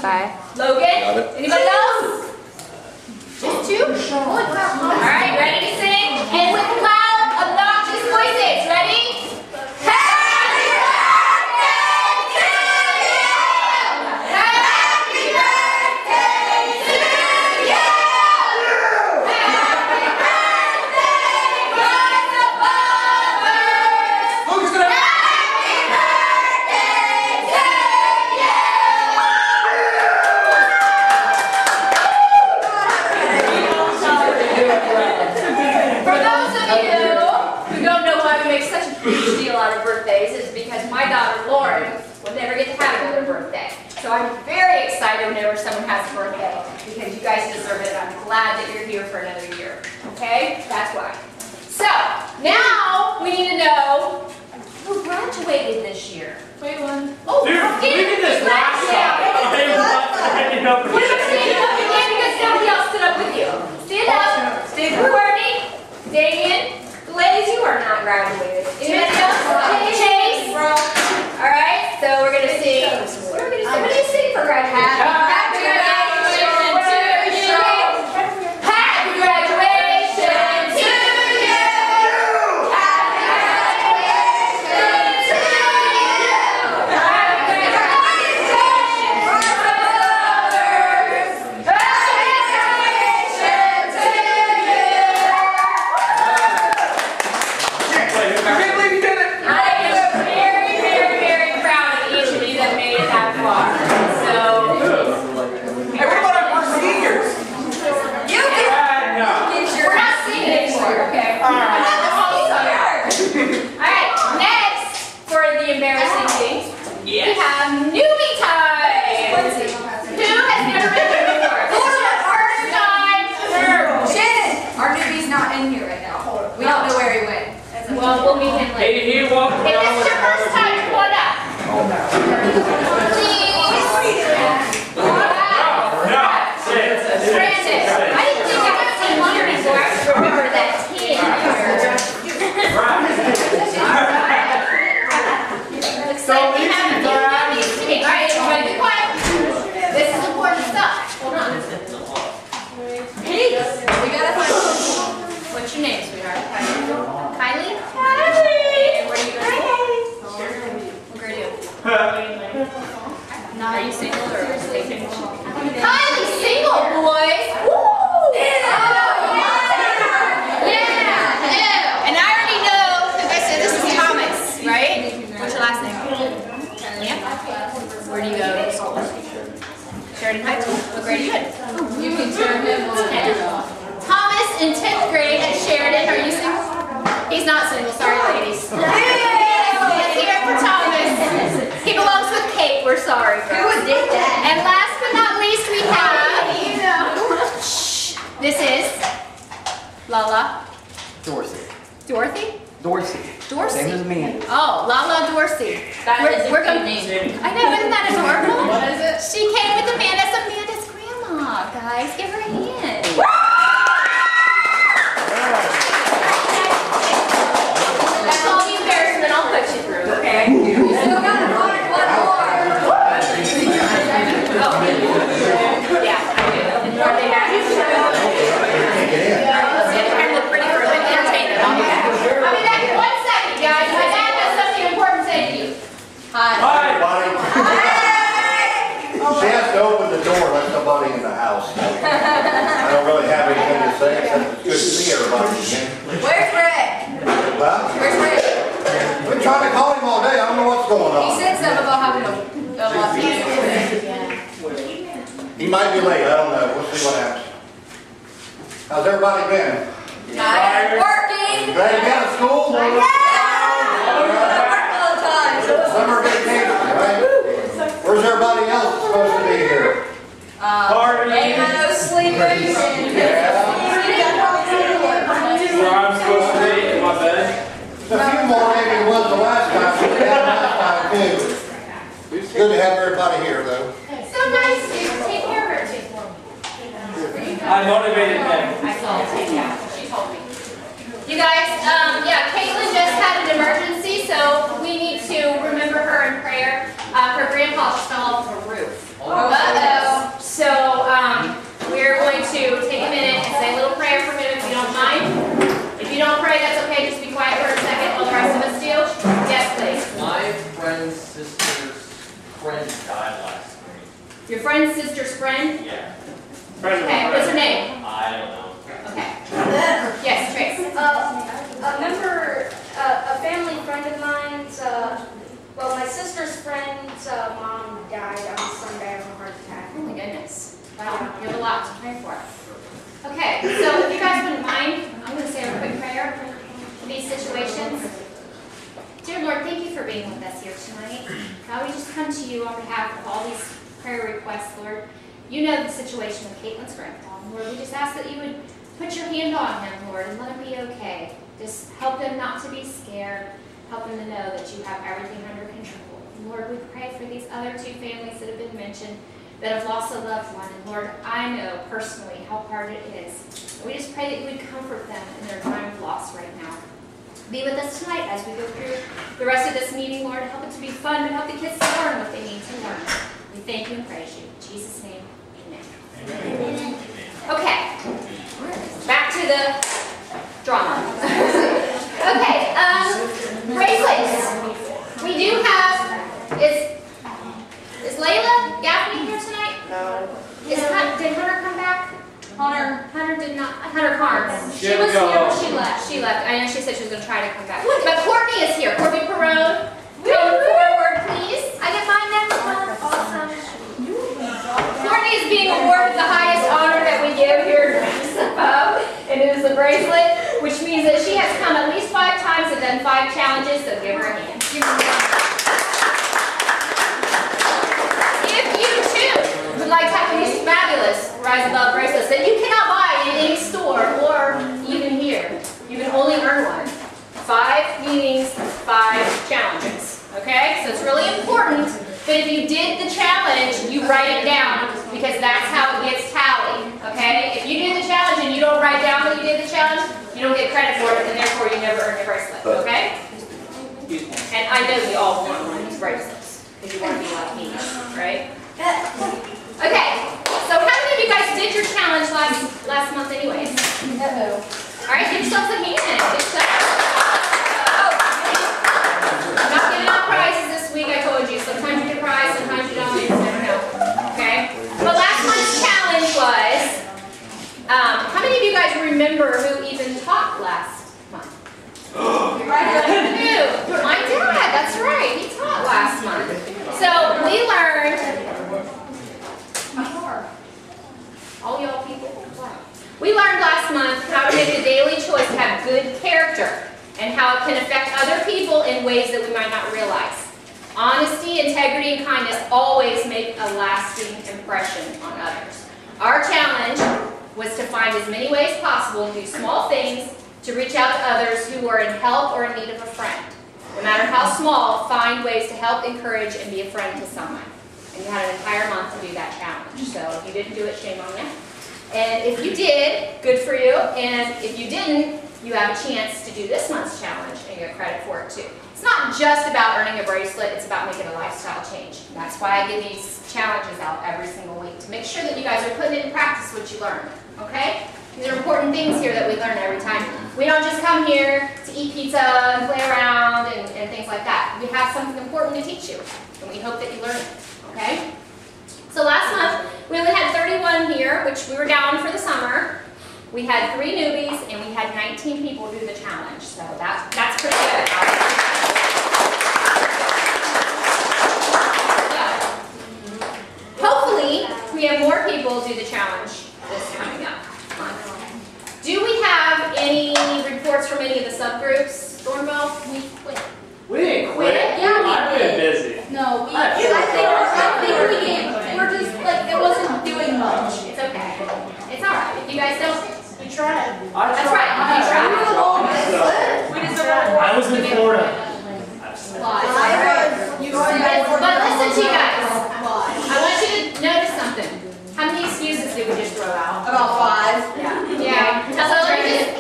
Okay. Logan? Got it. Anybody else? Just two? Alright, ready to sing? And with loud, obnoxious voices. Ready? Happy birthday to you! Happy birthday to you! Happy birthday, boys above us! Lucas, get up! Happy birthday to you! For those of you who don't know why we make such a huge deal out of birthdays, is because my daughter Lauren will never get to have another birthday. So I'm very excited whenever someone has a birthday because you guys deserve it. I'm glad that you're here for another year. Okay? That's why. So now we need to know who graduated this year. Wait one. Oh, Dude, we did this last time. What about standing up again because nobody else stood up with you? Stand up. Courtney, Damien, the ladies, you are not graduated. Anybody else? Chase. All right. So we're gonna sing. What are we gonna sing for graduation? Happy graduation to you. Happy graduation to you. Happy graduation to you. Happy graduation, brothers. Happy graduation to you. I can't believe you did it! I am very, very, very proud of each of you that made it that far. So, Hey, what about our first seniors? you can. No. We're not singing anymore, okay? Alright, next for the embarrassing things, we have newbie time. Who has never been here before? This is your first time. Shannon! Our newbie's not in here right now. We don't know where he went. Well, we'll meet him later. Hey, you walk If around this is with your first time, come on up. Please. No, sit. Brandon, I didn't think I had seen you before. I just remember that kid here. Looks like we have a new newbie sitting. All right, everybody be quiet. This is important stuff. Hold on. Hey, we gotta find. What's your name, sweetheart? Kylie? Kylie! And where are you going? What grade are you? Are you single or dating? Kylie, single, boys! Woo! Yeah! And I already know, because I said this is Thomas, right? What's your last name? Yeah? Where do you go to school? Sheridan Heights? What grade are you in? You can turn him on. Thomas in 10th grade at Sheridan. Are you single? He's not single, sorry ladies. Let's hear it for Thomas. He belongs with Kate, we're sorry. Who would did that? And last but not least we have, this is Lala. Dorsey. Dorothy? Dorsey. Dorsey. Same as Amanda. Oh, Lala Dorsey. We're going name. I know, isn't that adorable? What is it? She came with Amanda. That's Amanda's grandma, guys. Give her a hand. That's all the embarrassment I'll put you through, okay? You still gotta find one more. Oh, yeah, I do. Are they happy? Yeah, look pretty for a bit. Entertain them. I'll be back. I'll be back in 1 second, guys. My dad has something important to say to you. Hi. She has to open the door, let somebody in the house. I don't really have anything to say, except it's good to see everybody again. Where's Red? Well, Where's Red? we've been trying to call him all day, I don't know what's going He on. said something about having a lot of He might be late, I don't know, we'll see what happens. How's everybody been? Tired. Working. Glad you got to school? Yeah! Work all the time. Summer vacation, right? Where's everybody else supposed to be here? Amos sleeping. Where I'm supposed to be in my bed. It's a few more maybe than was the last time, but we had last time too. It's good to have everybody here though. So nice to take care of her too. I motivated them. I saw it. Yeah, she told me. You guys, yeah, Caitlin just had an emergency, so we need to remember her in prayer. Her grandpa just fell off the roof. Uh-oh. Your friend's sister's friend? Yeah. Friend of a Okay, friend. what's her name? I don't know. Okay. Yes, Trace. A family friend of mine's, well, my sister's friend's mom died on Sunday of a heart attack. Oh my goodness. Wow, you have a lot to pray for. Okay, so if you guys wouldn't mind, I'm going to say a quick prayer for these situations. Dear Lord, thank you for being with us here tonight. God, we just come to you on behalf of all these prayer requests, Lord. You know the situation with Caitlin's grandpa. Lord, we just ask that you would put your hand on him, Lord, and let him be okay. Just help them not to be scared. Help them to know that you have everything under control. And Lord, we pray for these other two families that have been mentioned that have lost a loved one. And Lord, I know personally how hard it is. We just pray that you would comfort them in their time of loss right now. Be with us tonight as we go through the rest of this meeting, Lord. Help it to be fun, but help the kids to learn what they need to learn. We thank you and praise you. In Jesus' name, amen. Amen. Okay, back to the drama. Okay, bracelets. We do have, is Layla Gaffney here tonight? No. Did Hunter come back? Hunter did not. Hunter Carnes. She was here, but she left. She left. I know she said she was going to try to come back. But Courtney is here. Courtney Perone. Come forward, please. I get mine next month. Awesome. Courtney is being awarded the highest honor that we give here at and it is the bracelet, which means that she has come at least 5 times and done 5 challenges, so give her a hand. If you, too, would like to have these fabulous Rise Above bracelets that you cannot buy in any store or even here, you can only earn one. 5 meetings, 5 challenges. Okay? So it's really important that if you did the challenge, you write it down because that's how it gets tallied. Okay? If you do the challenge and you don't write down that you did the challenge, you don't get credit for it and therefore you never earn your bracelet. Okay? And I know we all want one of these bracelets because you want to be like me, right? Okay, so how many of you guys did your challenge last month anyways? No. All right, give yourselves a hand. I'm not giving out prizes this week, I told you. Sometimes you get a prize, sometimes you don't. You never know. Okay? But last month's challenge was, how many of you guys remember who even taught last month? My dad, that's right. He taught last month. So we learned, all y'all people, we learned last month how to make a daily choice to have good character and how it can affect other people in ways that we might not realize. Honesty, integrity, and kindness always make a lasting impression on others. Our challenge was to find as many ways possible to do small things to reach out to others who are in help or in need of a friend. No matter how small, find ways to help, encourage, and be a friend to someone. And you had an entire month to do that challenge. So if you didn't do it, shame on you. And if you did, good for you. And if you didn't, you have a chance to do this month's challenge and get credit for it too. It's not just about earning a bracelet, it's about making a lifestyle change. And that's why I give these challenges out every single week, to make sure that you guys are putting into practice what you learned. Okay? These are important things here that we learn every time. We don't just come here to eat pizza and play around and things like that. We have something important to teach you, and we hope that you learn it. Okay? So last month, we only had 31 here, which we were down for the summer. We had 3 newbies, and we had 19 people do the challenge. So that's pretty good. So, hopefully, we have more people do the challenge this coming up month. Do we have any reports from any of the subgroups? Thornville, we quit. We didn't quit. Yeah, we I've been did. busy. No, I think we did. We're just like, it wasn't doing much. It's okay. It's all right. If you guys don't, you tried. That's tried. right. You tried. We deserve I was in Florida. But listen to you guys. I want you to notice something. How many excuses did we just throw out? About 5. Yeah. So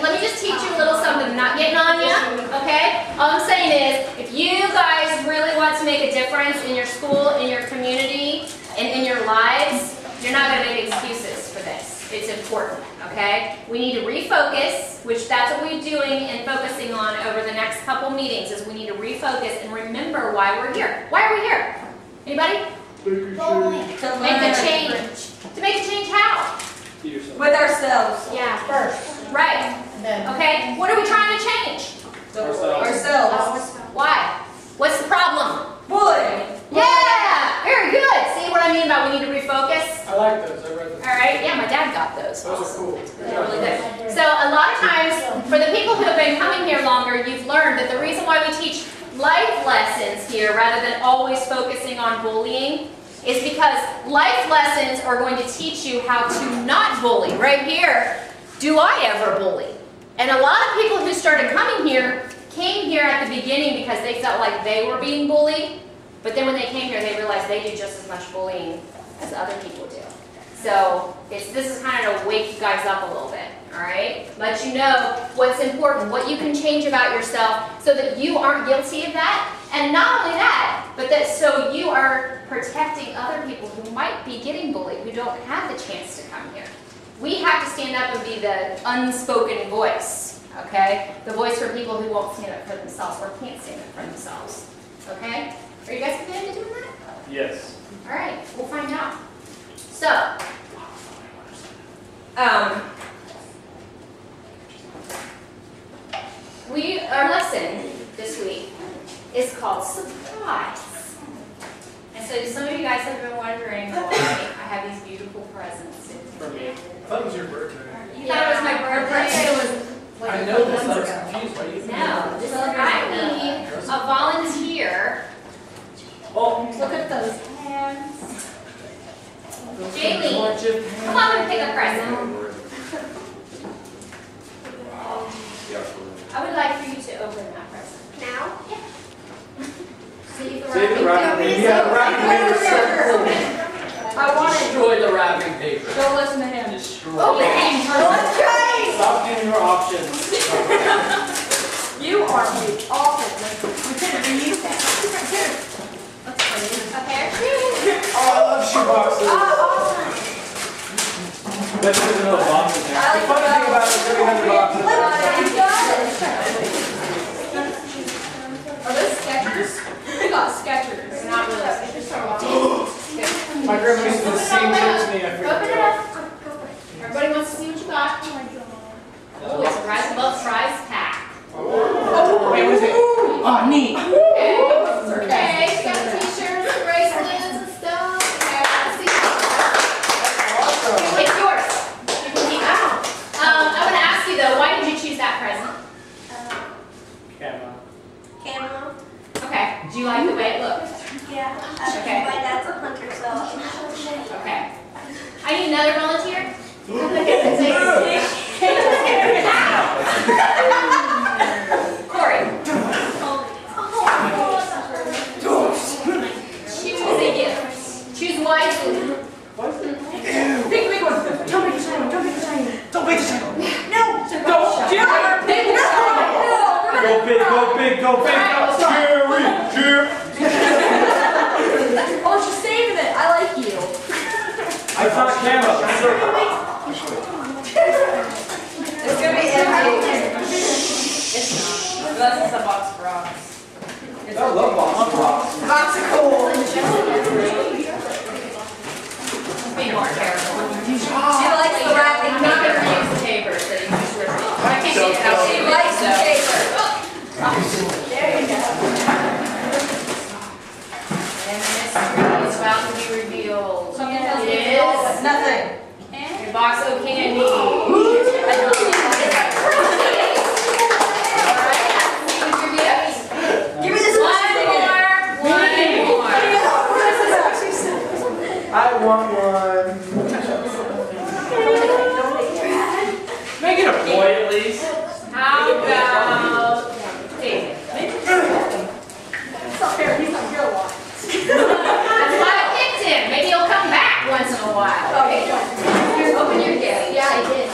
let me just teach you a little something. I'm not getting on you, okay? All I'm saying is, if you guys really want to make a difference in your school, in your community, and in your lives, you're not going to make excuses for this. It's important, okay? We need to refocus, which that's what we're doing and focusing on over the next couple meetings, is we need to refocus and remember why we're here. Why are we here? Anybody? To Make a learn. change. To make a change how? With ourselves. Yeah, first. Right. Okay, what are we trying to change? Ourselves. Why? What's the problem? Bullying. Yeah! Very good. See what I mean about we need to refocus? I like those. I read those. All right, yeah, my dad got those. Those are cool. They're really good. So a lot of times, for the people who have been coming here longer, you've learned that the reason why we teach life lessons here rather than always focusing on bullying is because life lessons are going to teach you how to not bully. Right here, do I ever bully? And a lot of people who started coming here came here at the beginning because they felt like they were being bullied, but then when they came here, they realized they do just as much bullying as other people do. So this is kind of to wake you guys up a little bit, all right? Let you know what's important, what you can change about yourself so that you aren't guilty of that. And not only that, but that so you are protecting other people who might be getting bullied, who don't have the chance to come here. We have to stand up and be the unspoken voice, okay? The voice for people who won't stand up for themselves or can't stand up for themselves, okay? Are you guys committed to doing that? Yes. All right, we'll find out. So, our lesson this week is called Surprise. And so some of you guys have been wondering why I have these beautiful presents. For me. I thought it was your birthday. You thought it was my birthday? I know this. I was confused. Why you? No, this is, I need a volunteer. Oh. Look at those hands. Jamie, come on and pick a present. I would like for you to open that present. Now? See the Save the wrapping paper. Yeah, the wrapping paper is so cool. I want it. Destroy the wrapping paper. Don't listen to him. Destroy. Okay. Stop giving your options. You are the awful. We couldn't reuse that. Okay. Oh, I love shoeboxes. Awesome. But there's another box in there. I like The funny thing about it is every 100 boxes. You got it. Are those Skechers? We got Skechers. They're not really. My grandma used to do the same trick to me. I Open forget. it up. Everybody wants to see what you got. Oh, it's a Rise Above Fries pack. Oh, wait, what is it? Oh, neat. Okay, you got t-shirts, bracelets, and stuff. Okay, let's see. It's yours. You can keep it. I want to ask you though, why did you choose that present? Camo. Okay, do you like the way it looks? Yeah. Okay. My dad's a hunter, so. Okay. I need another volunteer. Corey. Choose a gift. Choose wisely. Pick a big one. Don't make a shiny. Don't make a shiny. Don't make a shame. No. Don't. Jerry, pick a shiny. Go big, go big, go big. Oh, she's saving it. I like you. I thought camo. It's gonna be empty. It's not. Unless it's a box of rocks. I love box. Box of coal. Be more careful. She likes the wrapping I'm not paper. going to use the paper, so you just rip it. I can't get it out. She likes the paper. There you go. And the mystery is about to be revealed. It is Nothing. a box of candy. Alright, see what your gift. Give me this One one. more. I want one. Make it a boy at least. How about David? It's not fair. He's not here a lot. That's why I picked him. Maybe he'll come back once in a while. Okay. Open your gift. Yeah, I did.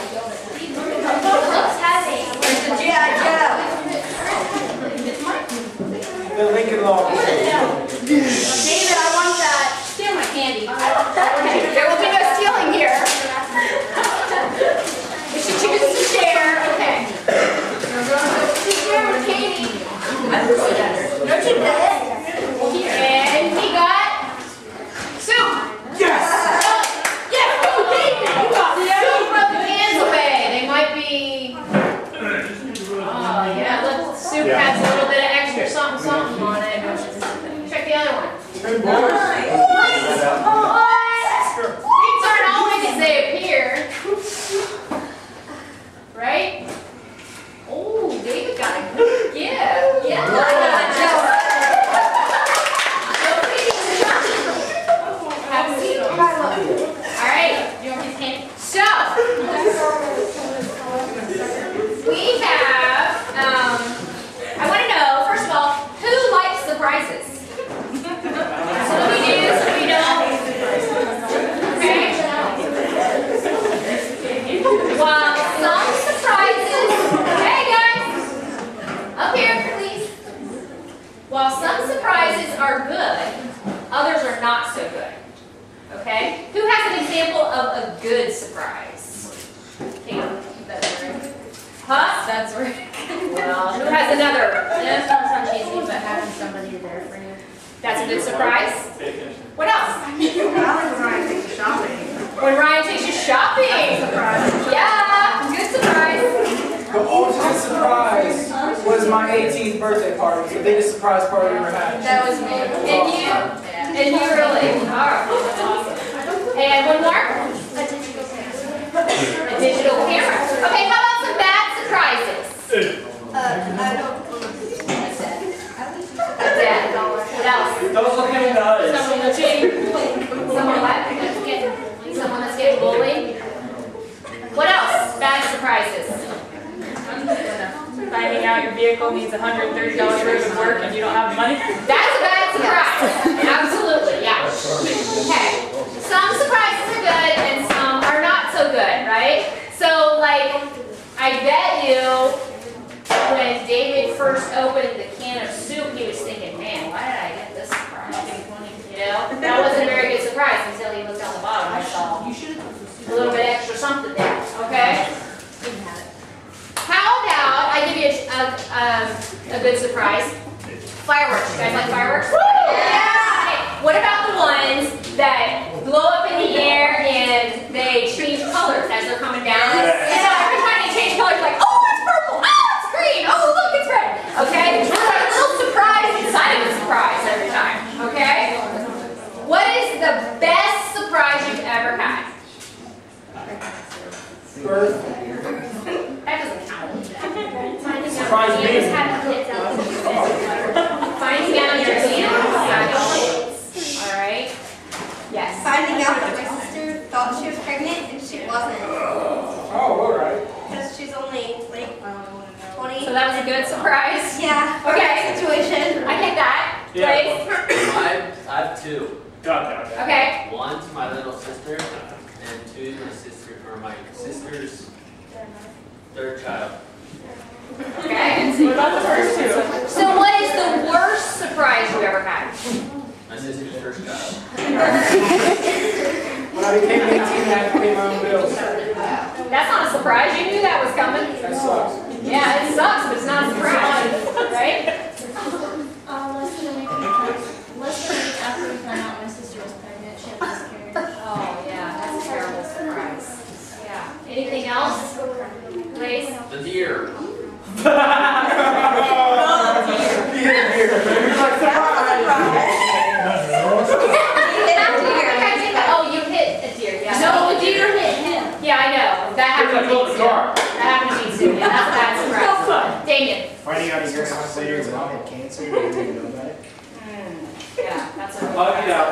Looks heavy. There's a G.I. Joe. The Lincoln Log. David, I want that. Steal my candy. Okay. There will be no stealing here. If she chooses to share, okay. of a good surprise? Huh? That's right. Well, who has another? That sounds cheesy, but having somebody there for you. That's a good surprise. What else? When Ryan takes you shopping. When Ryan takes you shopping. Yeah, good surprise. The ultimate surprise was my 18th birthday party. The biggest surprise party I ever had. That was me. And you? And you really? All right. And one more? A digital camera. Okay, how about some bad surprises? A dad. What else? Don't look at me in the eyes. Someone that's getting, someone what? Someone that's getting bullied. What else? Bad surprises. Finding out your vehicle needs $130 worth of work and you don't have money. That's a bad surprise. Absolutely, yeah. Okay. Some surprises are good and some are not so good, right? So, like, I bet you when David first opened the can of soup, he was thinking, man, why did I get this surprise? You know? That wasn't a very good surprise until he looked on the bottom. I saw a little bit extra something there, okay? How about I give you a good surprise? Fireworks. You guys like fireworks? Yeah! Okay. What about the ones that blow up in the air and they change colors as they're coming down? Yeah. And so every time they change colors, like, oh, it's purple, oh, it's green, oh, look, it's red. Okay? There's like a little surprise inside of the surprise every time. Okay? What is the best surprise you've ever had? That doesn't count. Surprise me. Finding out your Alright. Yes. Finding out that my sister thought she was pregnant and she wasn't. Oh, alright. Because she's only like 20. So that was a good surprise? Yeah. for Okay. that situation. I get that. Yeah. Please. I have two. Okay. One to my little sister, and two to my sister's third child. Okay. What about the first two? So what is the worst surprise you ever had? My sister's first child. When I became 18, I had to pay my own bills. That's not a surprise. You knew that was coming. That sucks. Yeah, it sucks, but it's not a surprise. Right? Less than a week after we found out my sister was pregnant, she had miscarriage. Oh, yeah. That's a terrible surprise. Yeah. Anything else? Please? The deer. Oh, you hit a deer, yeah. No, a deer hit him. Yeah, I know. That happened to me too. That happened to me too. Yeah, that's a bad surprise. Damien. Finding out a year and a half later his mom had cancer, you didn't even know about it. Yeah, that's a I'll get out.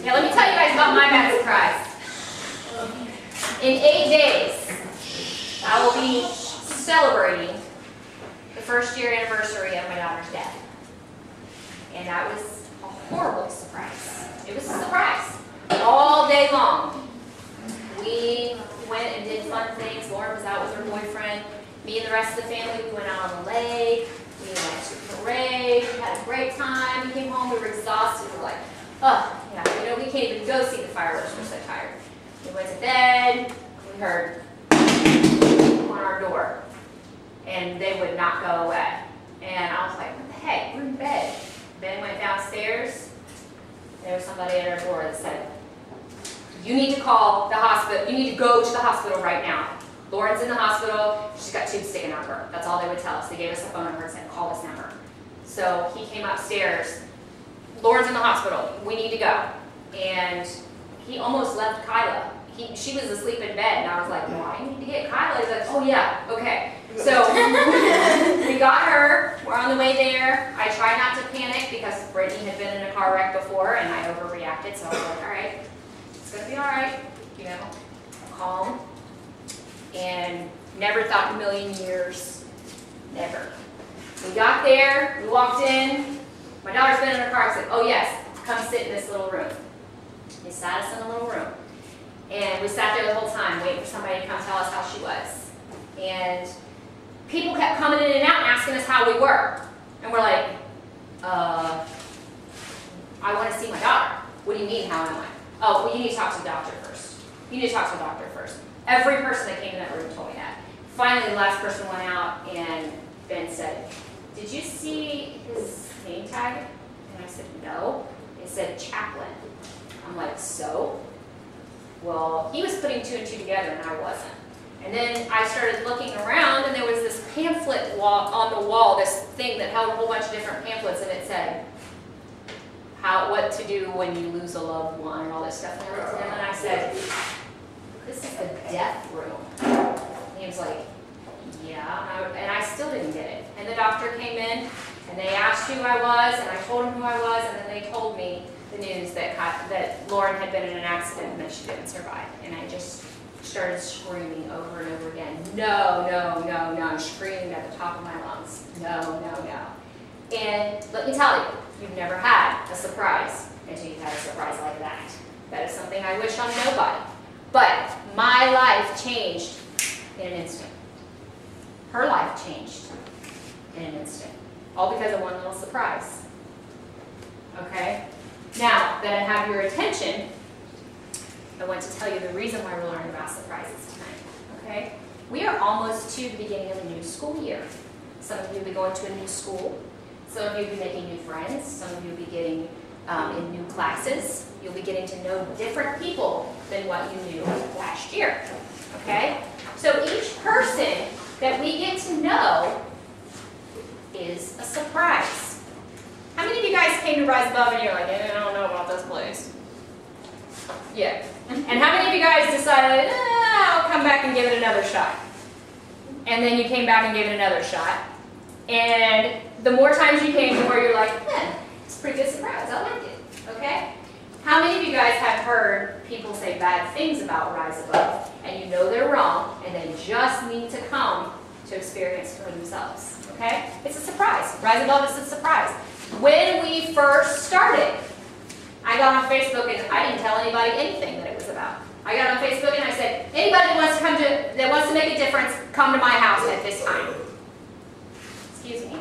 Yeah, let me tell you guys about my bad surprise. In 8 days, I will be celebrating the first-year anniversary of my daughter's death. And that was a horrible surprise. It was a surprise. All day long. We went and did fun things. Lauren was out with her boyfriend. Me and the rest of the family, we went out on the lake. We went to the parade. We had a great time. We came home. We were exhausted. We were like, oh, yeah, we can't even go see the fireworks. We're so tired. We went to bed. We heard on our door. And they would not go away. And I was like, what the heck? We're in bed. Ben went downstairs. There was somebody at our door that said, you need to call the hospital. You need to go to the hospital right now. Lauren's in the hospital. She's got tubes sticking out of her. That's all they would tell us. They gave us a phone number and said, call this number. So he came upstairs. Lauren's in the hospital. We need to go. And he almost left Kyla. She was asleep in bed, and I was like, well, I need to get Kyla. He's like, oh yeah, okay. So we got her. We're on the way there. I tried not to panic because Brittany had been in a car wreck before, and I overreacted. So I was like, all right, it's gonna be all right. You know, calm. And never thought in a million years, never. We got there. We walked in. My daughter's been in her car. I said, oh yes, come sit in this little room. They sat us in a little room. And we sat there the whole time waiting for somebody to come tell us how she was. And people kept coming in and out and asking us how we were. And we're like, I want to see my daughter. What do you mean, how am I? Oh, well, you need to talk to the doctor first. You need to talk to the doctor first. Every person that came in that room told me that. Finally, the last person went out and Ben said, did you see his name tag? And I said, no. It said chaplain. I'm like, so? Well, he was putting 2 and 2 together and I wasn't. And then I started looking around and there was this pamphlet on the wall, this thing that held a whole bunch of different pamphlets, and it said, what to do when you lose a loved one and all this stuff. And I looked at him and I said, this is the death room. And he was like, yeah, and I still didn't get it. And the doctor came in and they asked who I was and I told them who I was, and then they told me the news that Lauren had been in an accident and that she didn't survive. And I just started screaming over and over again, no, no, no, no, screaming at the top of my lungs, no, no, no. And let me tell you, you've never had a surprise until you've had a surprise like that. That is something I wish on nobody. But my life changed in an instant. Her life changed in an instant. All because of one little surprise. Okay? Now that I have your attention, I want to tell you the reason why we're learning about surprises tonight. Okay? We are almost to the beginning of a new school year. Some of you will be going to a new school. Some of you will be making new friends. Some of you will be getting in new classes. You'll be getting to know different people than what you knew last year. Okay? So each person that we get to know is a surprise. How many of you guys came to Rise Above and you're like, I don't know about this place? Yeah. And how many of you guys decided, I'll come back and give it another shot? And then you came back and gave it another shot. And the more times you came, the more you're like, it's a pretty good surprise. I liked it. Okay? How many of you guys have heard people say bad things about Rise Above, and you know they're wrong, and they just need to come to experience for themselves? Okay? It's a surprise. Rise Above is a surprise. When we first started, I got on Facebook and I didn't tell anybody anything that it was about. I got on Facebook and I said, anybody that wants to make a difference, come to my house at this time. Excuse me.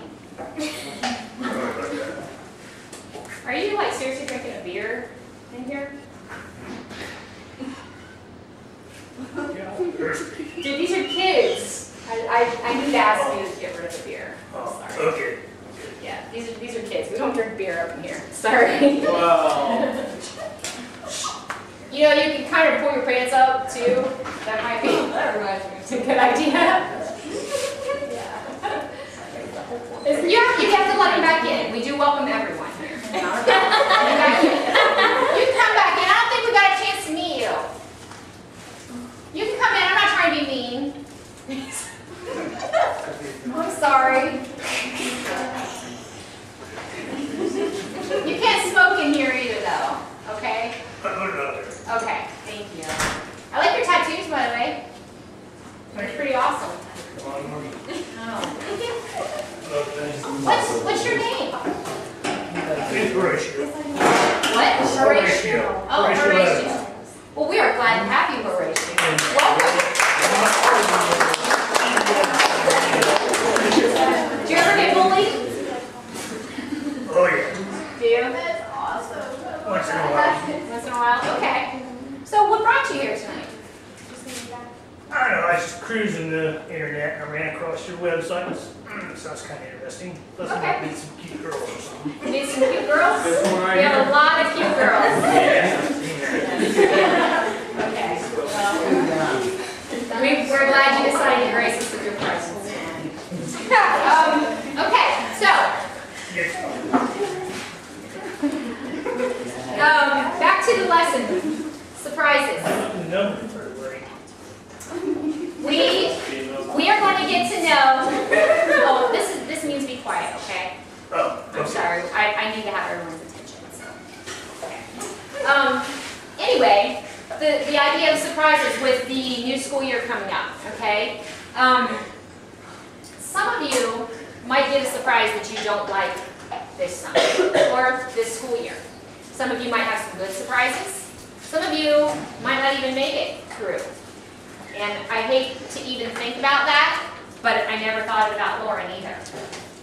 Are you like seriously drinking a beer in here? Dude, these are kids. I need to ask you to get rid of the beer. I'm sorry. Okay. Yeah, these are kids. We don't drink beer up in here. Sorry. Wow. You know, you can kind of pull your pants up too. That might be a good idea. You have to let him back in. We do welcome everyone here. You can come back in. I don't think we got a chance to meet you. You can come in. I'm not trying to be mean. I'm sorry. You can't smoke in here either, though. Okay? Okay. Thank you. I like your tattoos, by the way. They're pretty awesome. Oh. What's your name? Horatio. What? Horatio. Oh, Horatio. Well, we are glad to have you, Horatio. Welcome. Do you ever get bullied? Oh, yeah. Do you? Once in a while. Once in a while? Okay. So what brought you here tonight? I don't know, I was just cruising the internet and I ran across your website. Sounds kind of interesting. Plus, I might meet some cute girls or something. Need some cute girls? We have a lot of cute girls. Yeah. Okay. Well, we're glad you decided to grace us with your presence. Okay, so back to the lesson. Surprises. We are going to get to know. Oh, this means be quiet, okay? Oh, I'm sorry. I need to have everyone's attention. So. Okay. Anyway, the idea of surprises with the new school year coming up, okay? Some of you might get a surprise that you don't like this summer or this school year. Some of you might have some good surprises. Some of you might not even make it through. And I hate to even think about that, but I never thought about Lauren either.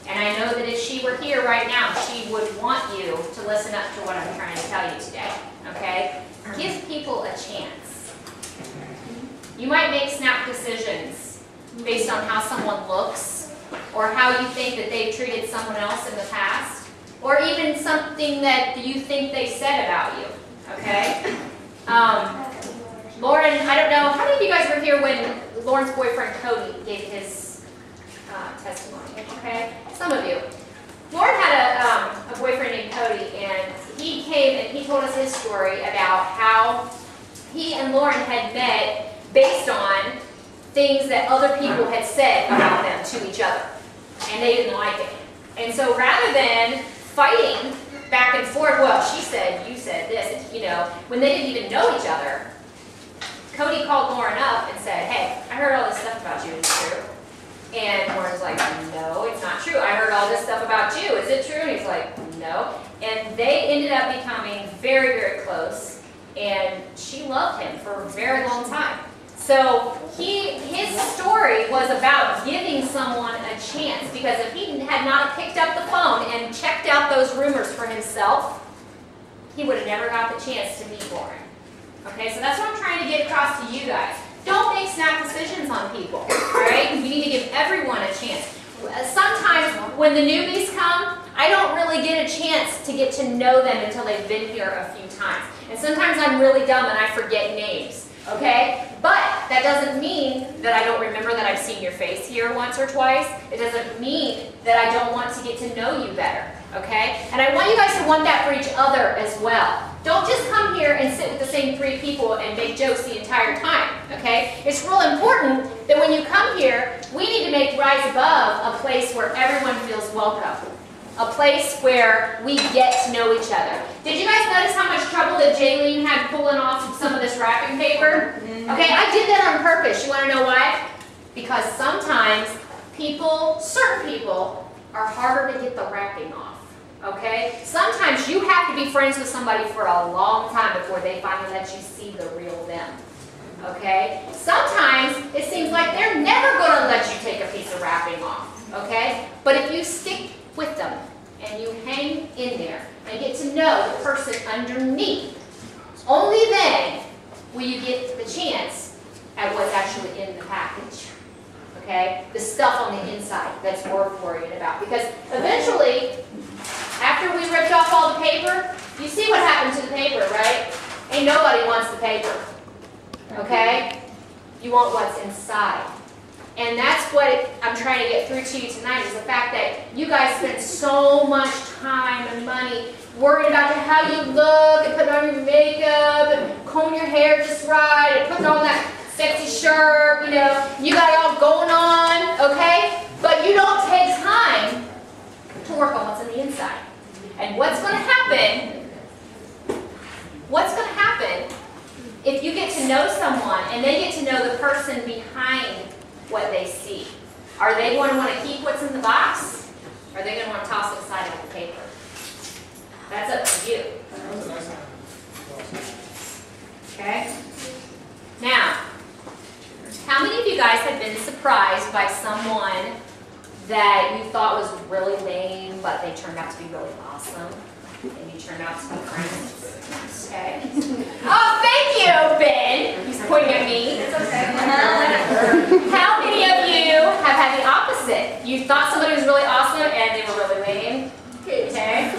And I know that if she were here right now, she would want you to listen up to what I'm trying to tell you today, okay? Give people a chance. You might make snap decisions based on how someone looks or how you think that they've treated someone else in the past or even something that you think they said about you, okay? Lauren, I don't know, how many of you guys were here when Lauren's boyfriend Cody gave his testimony, okay? Some of you. Lauren had a boyfriend named Cody, and he came and he told us his story about how he and Lauren had met based on things that other people had said about them to each other, and they didn't like it. And so rather than fighting back and forth, well, she said, you said this, you know, when they didn't even know each other, Cody called Lauren up and said, hey, I heard all this stuff about you, is it true? And Lauren's like, no, it's not true. I heard all this stuff about you, is it true? And he's like, no. And they ended up becoming very, very close, and she loved him for a very long time. So his story was about giving someone a chance, because if he had not picked up the phone and checked out those rumors for himself, he would have never got the chance to meet Lauren. Okay, so that's what I'm trying to get across to you guys. Don't make snap decisions on people, all right? You need to give everyone a chance. Sometimes when the newbies come, I don't really get a chance to get to know them until they've been here a few times. And sometimes I'm really dumb and I forget names, okay? But that doesn't mean that I don't remember that I've seen your face here once or twice. It doesn't mean that I don't want to get to know you better, okay? And I want you guys to want that for each other as well. Don't just come here and sit with the same 3 people and make jokes the entire time, okay? It's real important that when you come here, we need to make Rise Above a place where everyone feels welcome. A place where we get to know each other. Did you guys notice how much trouble that Jaylene had pulling off some of this wrapping paper? Okay, I did that on purpose. You want to know why? Because sometimes people, certain people, are harder to get the wrapping off. Okay? Sometimes you have to be friends with somebody for a long time before they finally let you see the real them. Okay? Sometimes it seems like they're never going to let you take a piece of wrapping off. Okay? But if you stick with them and you hang in there and get to know the person underneath, only then will you get the chance at what's actually in the package. Okay? The stuff on the inside that's worth worrying about. Because eventually, after we ripped off all the paper, you see what happened to the paper, right? Ain't nobody wants the paper. Okay? You want what's inside. And that's what I'm trying to get through to you tonight, is the fact that you guys spend so much time and money worrying about how you look and putting on your makeup and combing your hair just right and putting on that sexy shirt, you know, you got it all going on, okay? But you don't take time to work on what's on the inside. And what's going to happen, if you get to know someone and they get to know the person behind what they see? Are they going to want to keep what's in the box? Or are they going to want to toss it aside like the paper? That's up to you. Okay? Now, how many of you guys have been surprised by someone that you thought was really lame, but they turned out to be really awesome? And you turned out to be friends? Okay. Oh, thank you, Ben. He's pointing at me. It's okay. How many of you have had the opposite? You thought somebody was really awesome and they were really lame? Okay.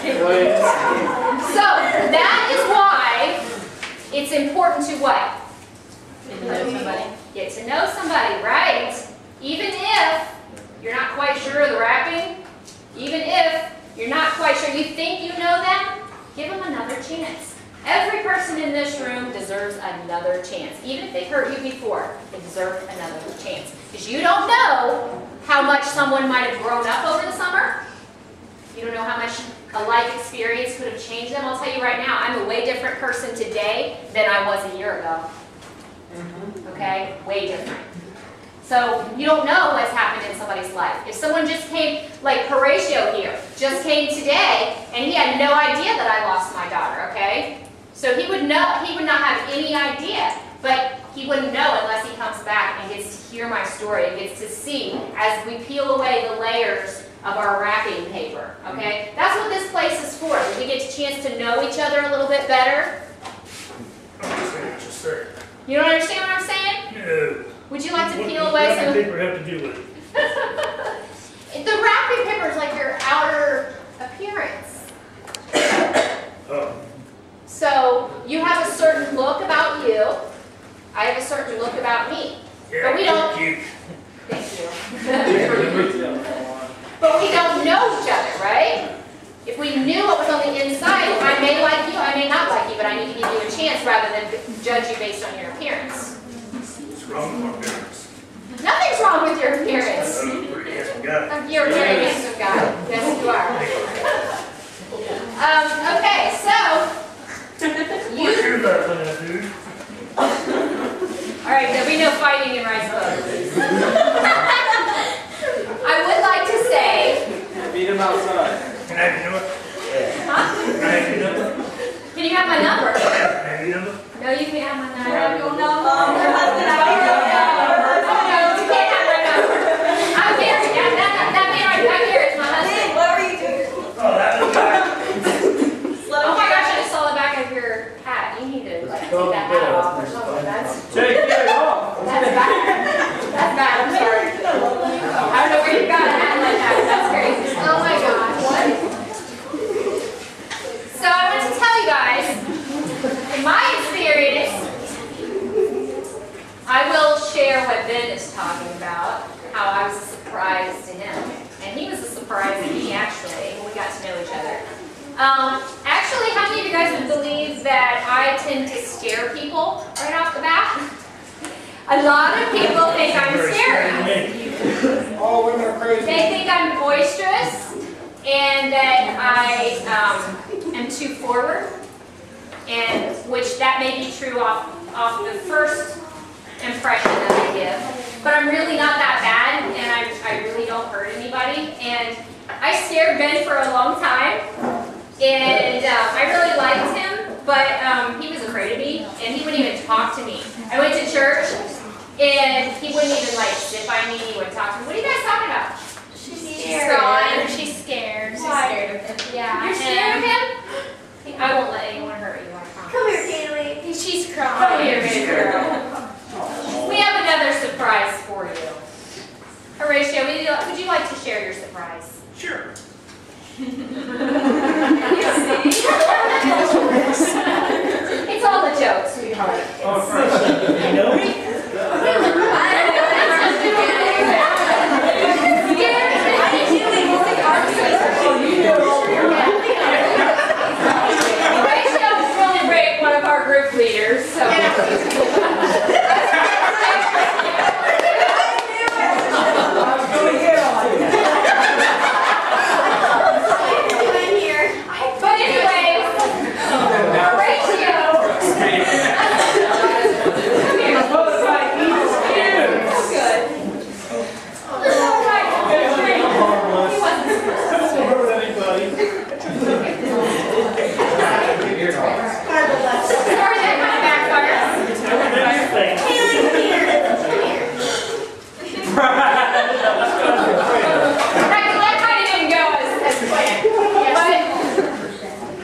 So that is why it's important to what? Get to know somebody. Get to know somebody, right? Even if you're not quite sure of the wrapping, even if you're not quite sure, you think you know them, give them another chance. Every person in this room deserves another chance. Even if they hurt you before, they deserve another chance. Because you don't know how much someone might have grown up over the summer. You don't know how much a life experience could have changed them. I'll tell you right now, I'm a way different person today than I was a year ago. Okay? Way different. So you don't know what's happened in somebody's life. If someone just came, like Horatio here, just came today, and he had no idea that I lost my daughter, okay? So he would not have any idea, but he wouldn't know unless he comes back and gets to hear my story and gets to see, as we peel away the layers of our wrapping paper, okay? That's what this place is for. We get a chance to know each other a little bit better. You don't understand what I'm saying? No. Would you like to peel What away does some? paper have to do with it? The wrapping paper is like your outer appearance. Oh. So you have a certain look about you. I have a certain look about me. Yeah, But we don't. cute. Thank you. But we don't know each other, right? If we knew what was on the inside, I may like you, I may not like you, but I need to give you a chance rather than judge you based on your appearance. What's wrong with my parents? Nothing's wrong with your appearance. Oh, pretty handsome guy. You're a very handsome guy. Yes, you are. Okay, so What's your left on that, dude? all right, there'll be no fighting in Rice Book. I would like to say, Beat him outside. Can I have your number? huh? Can I have your number? Can you have my number? Can I have your number? No, you can't have my number. Your number. Oh, no, you can't have my number. I'm married. I'm married. It's my husband. What were you doing? Oh, that was guy. Oh my gosh, I just saw the back of your hat. You need to like, take that hat off or something. Take it off. That's bad. That's bad. I'm sorry. I don't know where you got a hat like that. That's crazy. Oh my gosh. So I want to tell you guys, in my experience, I will share what Ben is talking about, how I was a surprise to him. And he was a surprise to me, actually, when we got to know each other. Actually, how many of you guys would believe that I tend to scare people right off the bat? A lot of people think I'm scary. All women are crazy. They think I'm boisterous and that I am too forward, and which that may be true off the first impression that I give. But I'm really not that bad, and I really don't hurt anybody. And I scared Ben for a long time, and I really liked him, but he was afraid of me, and he wouldn't even talk to me. I went to church, and he wouldn't even like sit by me. He would talk to me. What are you guys talking about? She's scared. She's scared. Why? Scared of him. Yeah. You're scared of him? I won't let anyone hurt you, I promise. Come here, Kaylee. She's crying. Come here, baby girl. We have another surprise for you. Horatio, would you like to share your surprise? Sure. It's all a joke, sweetheart. Oh, first, you know me? Horatio is really great, one of our group leaders, so. But anyway, Horatio. Good. All right. He wasn't sorry, that kind of backfired. That kind of didn't go as planned. But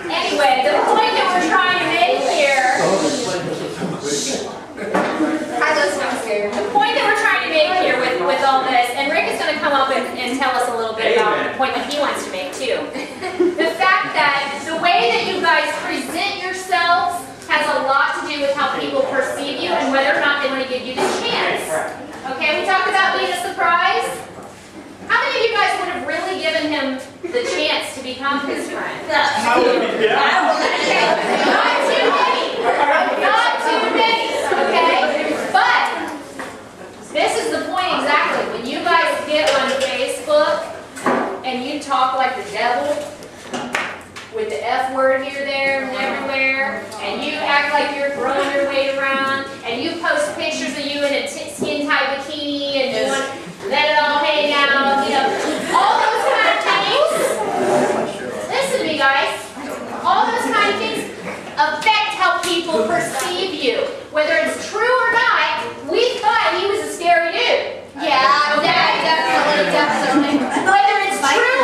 anyway, the point that we're trying to make here. The point that we're trying to make here with all this, and Rick is going to come up and tell us a little bit about the point that he wants to make too. The fact that the way that you guys present yourselves has a lot to do with how people perceive you and whether or not they want to give you the chance. Okay, we talked about being a surprise. How many of you guys would have really given him the chance to become his friend? I would be, yeah. Not too many. Not too many, okay? But this is the point exactly. When you guys get on Facebook and you talk like the devil with the F word here, there, and everywhere, and you act like you're throwing your weight around, and you post pictures of you in a skin-tight bikini and you want to let it all hang out, you know, all those kind of things. Listen to me, guys. All those kind of things affect how people perceive you. Whether it's true or not, we thought he was a scary dude. Yeah, Okay? definitely. Whether it's true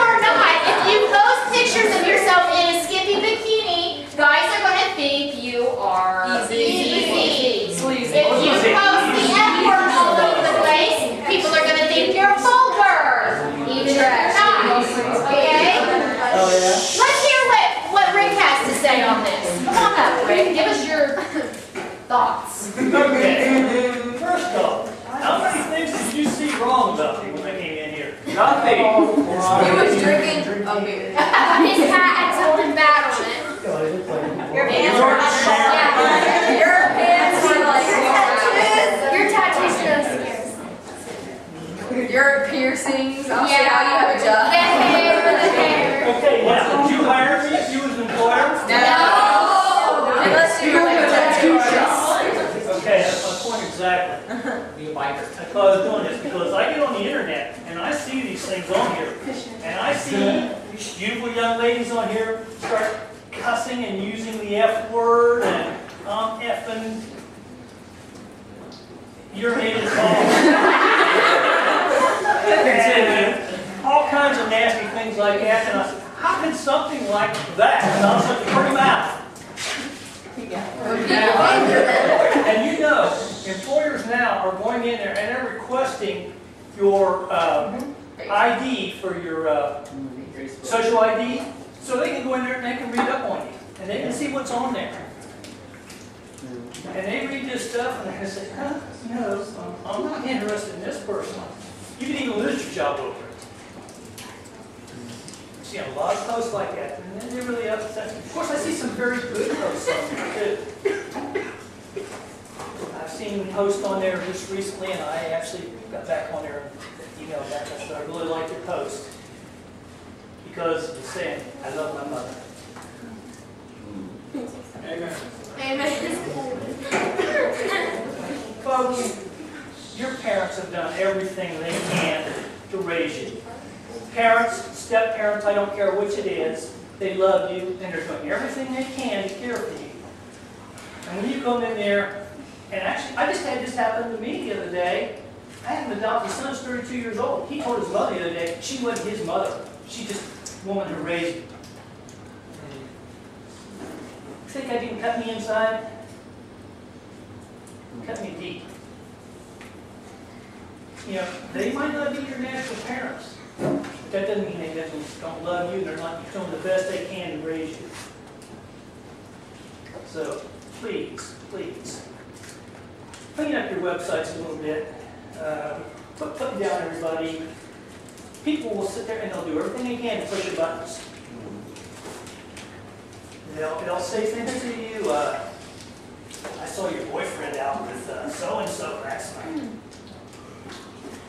say on this? Come on up, Rick. Give us your thoughts. Okay. First off, how many things did you see wrong about me when I came in here? Nothing. He was drinking a beer. His hat had something bad on it. Your pants were Yeah. Your pants were like Your tattoos does. your piercings. I'll see how you have a The job. hair. Okay, now, did you hire me if you was an employer? No. Unless you were like a tattoo shop. Okay, that's my point exactly. Be a biker. That's why I was doing this, because I get on the internet and I see these things on here. And I see these beautiful young ladies on here start cussing and using the F word and effing. Your head is and all kinds of nasty things like that. And I said, how can something like that not such a pretty mouth? And you know, employers now are going in there and they're requesting your ID for your social ID, so they can go in there and they can read up on you, and they can see what's on there. And they read this stuff and they say, no, I'm not interested in this person. You can even lose your job over it. I see a lot of posts like that, and then they're really upset. Of course, I see some very good posts on there too. I've seen posts on there just recently, and I actually got back on there and emailed back. I said, I really like your post because it's saying, I love my mother. Amen. Folks, your parents have done everything they can to raise you. Parents, step-parents, I don't care which it is, they love you and they're doing everything they can to care for you. And when you come in there, and actually, I just had this happen to me the other day. I had an adopted son who's 32 years old. He told his mother the other day, she wasn't his mother. She just a woman who raised him. Think that didn't cut me inside? Cut me deep. You know, they might not be your natural parents. But that doesn't mean they don't love you. They're not doing the best they can to raise you. So, please, please, clean up your websites a little bit. Put down everybody. People will sit there and they'll do everything they can to push your buttons. They'll say things to you. I saw your boyfriend out with so-and-so last night.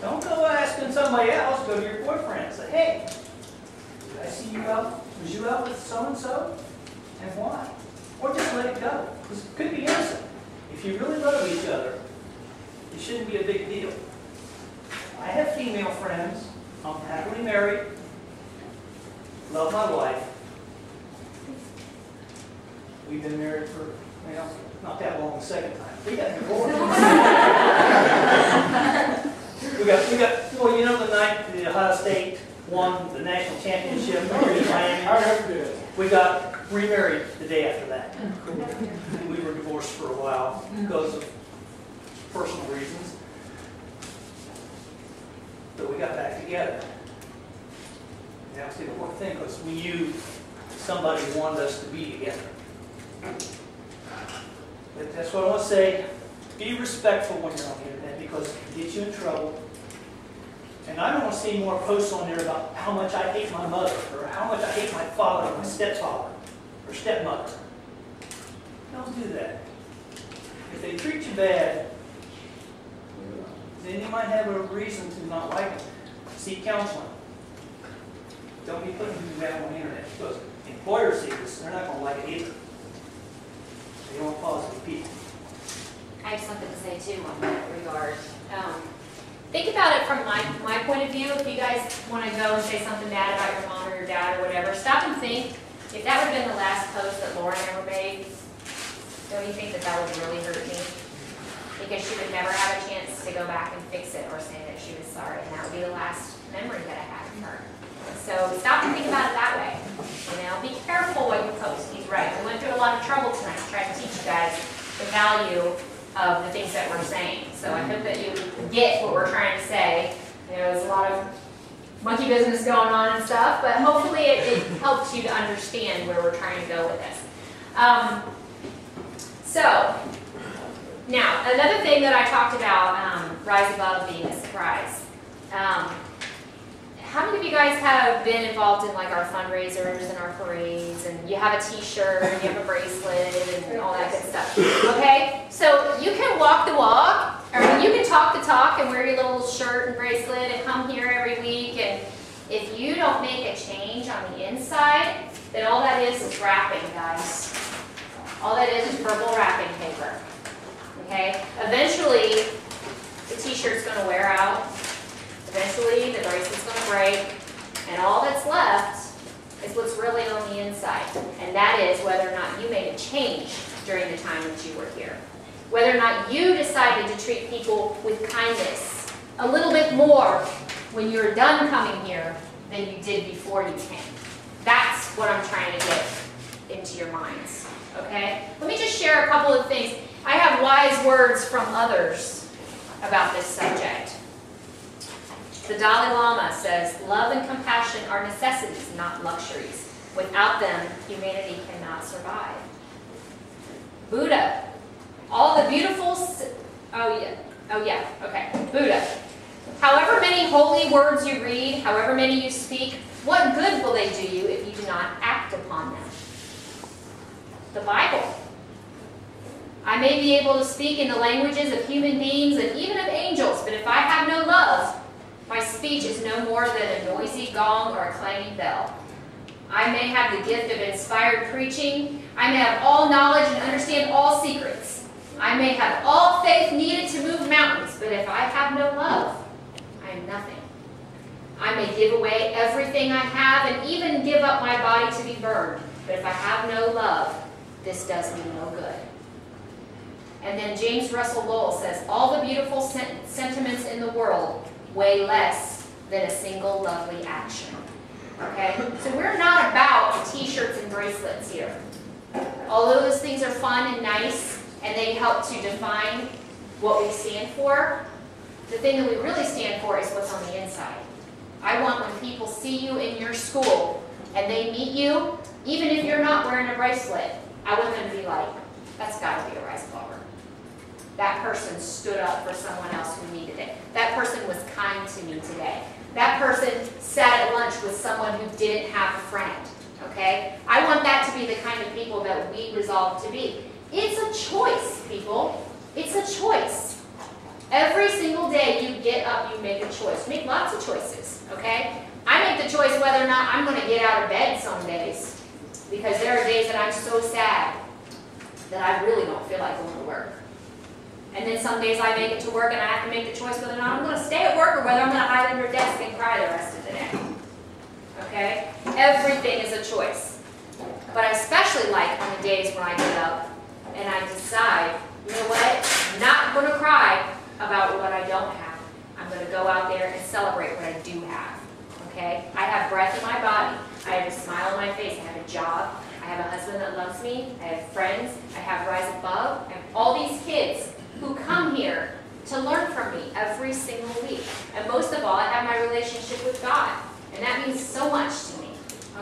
Don't go asking somebody else. Go to your boyfriend and say, hey, did I see you out? Was you out with so-and-so? And why? Or just let it go. Because it could be innocent. If you really love each other, it shouldn't be a big deal. I have female friends. I'm happily married. Love my wife. We've been married for, not that long the second time. We got divorced. Well, you know the night the Ohio State won the national championship here in Miami? We got remarried the day after that. We were divorced for a while because of personal reasons. But we got back together. And that was the important thing because we knew somebody wanted us to be together. But that's what I want to say. Be respectful when you're on the internet because it can get you in trouble. And I don't want to see more posts on there about how much I hate my mother or how much I hate my father or my stepfather or stepmother. Don't do that. If they treat you bad, then you might have a reason to not like them. Seek counseling. Don't be putting people down on the internet because employers see this, they're not going to like it either. They don't want positive people. I have something to say too on that regard. Think about it from my point of view. If you guys want to go and say something bad about your mom or your dad or whatever, stop and think. If that would have been the last post that Lauren ever made, don't you think that that would really hurt me? Because she would never have a chance to go back and fix it or say that she was sorry, and that would be the last memory that I had of her. So stop and think about it that way. Be careful what you post. He's right. We went through a lot of trouble tonight to try to teach you guys the value of the things that we're saying. So I hope that you get what we're trying to say. There's a lot of monkey business going on and stuff, but hopefully it helps you to understand where we're trying to go with this. So, now, another thing that I talked about, Rise Above being a surprise. How many of you guys have been involved in like our fundraisers and our parades, and you have a t-shirt, and you have a bracelet, and all that good stuff? Okay, so you can walk the walk, or you can talk the talk and wear your little shirt and bracelet and come here every week, and if you don't make a change on the inside, then all that is wrapping, guys. All that is purple wrapping paper. Okay, eventually the t-shirt's going to wear out. Eventually, the bracelet's going to break, and all that's left is what's really on the inside, and that is whether or not you made a change during the time that you were here. Whether or not you decided to treat people with kindness a little bit more when you're done coming here than you did before you came. That's what I'm trying to get into your minds, okay? Let me just share a couple of things. I have wise words from others about this subject. The Dalai Lama says, love and compassion are necessities, not luxuries. Without them, humanity cannot survive. Buddha, all the beautiful, Buddha. However many holy words you read, however many you speak, what good will they do you if you do not act upon them? The Bible. I may be able to speak in the languages of human beings and even of angels, but if I have no love, my speech is no more than a noisy gong or a clanging bell. I may have the gift of inspired preaching. I may have all knowledge and understand all secrets. I may have all faith needed to move mountains, but if I have no love, I am nothing. I may give away everything I have and even give up my body to be burned, but if I have no love, this does me no good. And then James Russell Lowell says, all the beautiful sentiments in the world weigh less than a single lovely action. Okay? So we're not about t-shirts and bracelets here. Although those things are fun and nice, and they help to define what we stand for, the thing that we really stand for is what's on the inside. I want when people see you in your school, and they meet you, even if you're not wearing a bracelet, I want them to be like, that's got to be a Rise Above. That person stood up for someone else who needed it. That person was kind to me today. That person sat at lunch with someone who didn't have a friend. Okay? I want that to be the kind of people that we resolve to be. It's a choice, people. It's a choice. Every single day you get up, you make a choice. You make lots of choices. Okay? I make the choice whether or not I'm going to get out of bed some days. Because there are days that I'm so sad that I really don't feel like going to work. And then some days I make it to work and I have to make the choice whether or not I'm going to stay at work or whether I'm going to hide under a desk and cry the rest of the day. Okay? Everything is a choice. But I especially like on the days when I get up and I decide, you know what? I'm not going to cry about what I don't have. I'm going to go out there and celebrate what I do have. Okay? I have breath in my body. I have a smile on my face. I have a job. I have a husband that loves me. I have friends. I have Rise Above. I have all these kids who come here to learn from me every single week. And most of all, I have my relationship with God. And that means so much to me.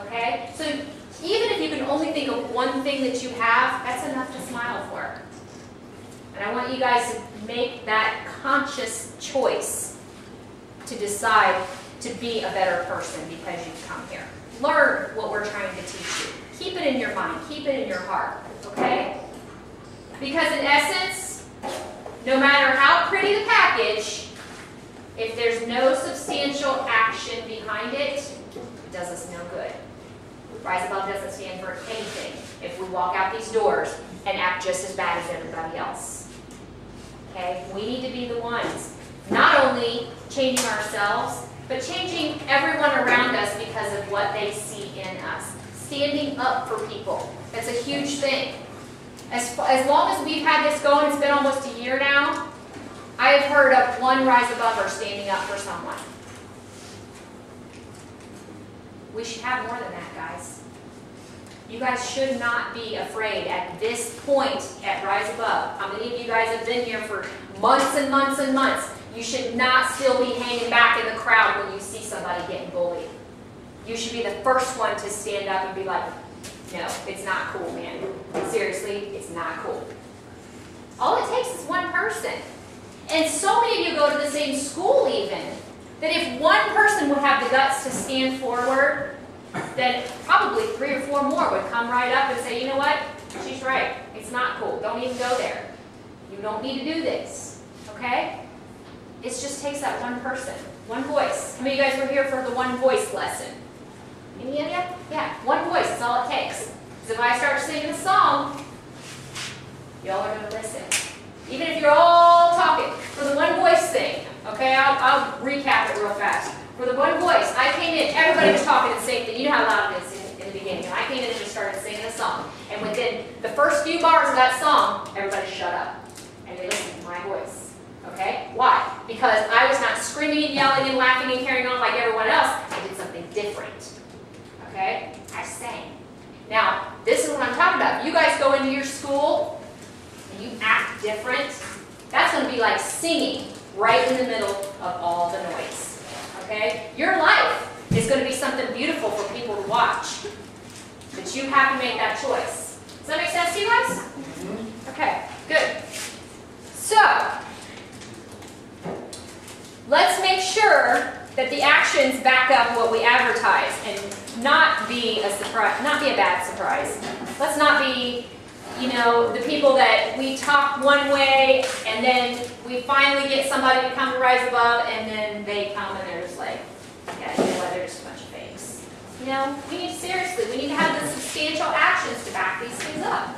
Okay? So even if you can only think of one thing that you have, that's enough to smile for. And I want you guys to make that conscious choice to decide to be a better person because you've come here. Learn what we're trying to teach you. Keep it in your mind. Keep it in your heart. Okay? Because in essence, no matter how pretty the package, if there's no substantial action behind it, it does us no good. Rise Above doesn't stand for anything if we walk out these doors and act just as bad as everybody else. Okay? We need to be the ones not only changing ourselves, but changing everyone around us because of what they see in us. Standing up for people. That's a huge thing. As long as we've had this going, it's been almost a year now, I have heard of one Rise Abover standing up for someone. We should have more than that, guys. You guys should not be afraid at this point at Rise Above. How many of you guys have been here for months and months and months? You should not still be hanging back in the crowd when you see somebody getting bullied. You should be the first one to stand up and be like, no, it's not cool, man. Seriously. seriously, it's not cool. All it takes is one person. And so many of you go to the same school even, that if one person would have the guts to stand forward, then probably 3 or 4 more would come right up and say, you know what, she's right, it's not cool, don't even go there. You don't need to do this, okay? It just takes that one person, one voice. How many of you guys were here for the one voice lesson? Any of you? Yeah, one voice is all it takes. Because if I start singing a song, y'all are going to listen. Even if you're all talking, for the one voice thing, okay, I'll recap it real fast. For the one voice, I came in, everybody was talking the same thing. You know how loud it is in the beginning. And I came in and just started singing a song. And within the first few bars of that song, everybody shut up. And they listened to my voice. Okay? Why? Because I was not screaming and yelling and laughing and carrying on like everyone else. I did something different. Okay? I sang. Now, this is what I'm talking about. You guys go into your school and you act different. That's going to be like singing right in the middle of all the noise. Okay? Your life is going to be something beautiful for people to watch. But you have to make that choice. Does that make sense to you guys? Okay, good. So, let's make sure that the actions back up what we advertise and not be a surprise, not be a bad surprise. Let's not be, you know, the people that we talk one way and then we finally get somebody to come to Rise Above and then they come and they're just like, yeah, you know what, they're just a bunch of fakes. You know, we need, seriously, we need to have the substantial actions to back these things up.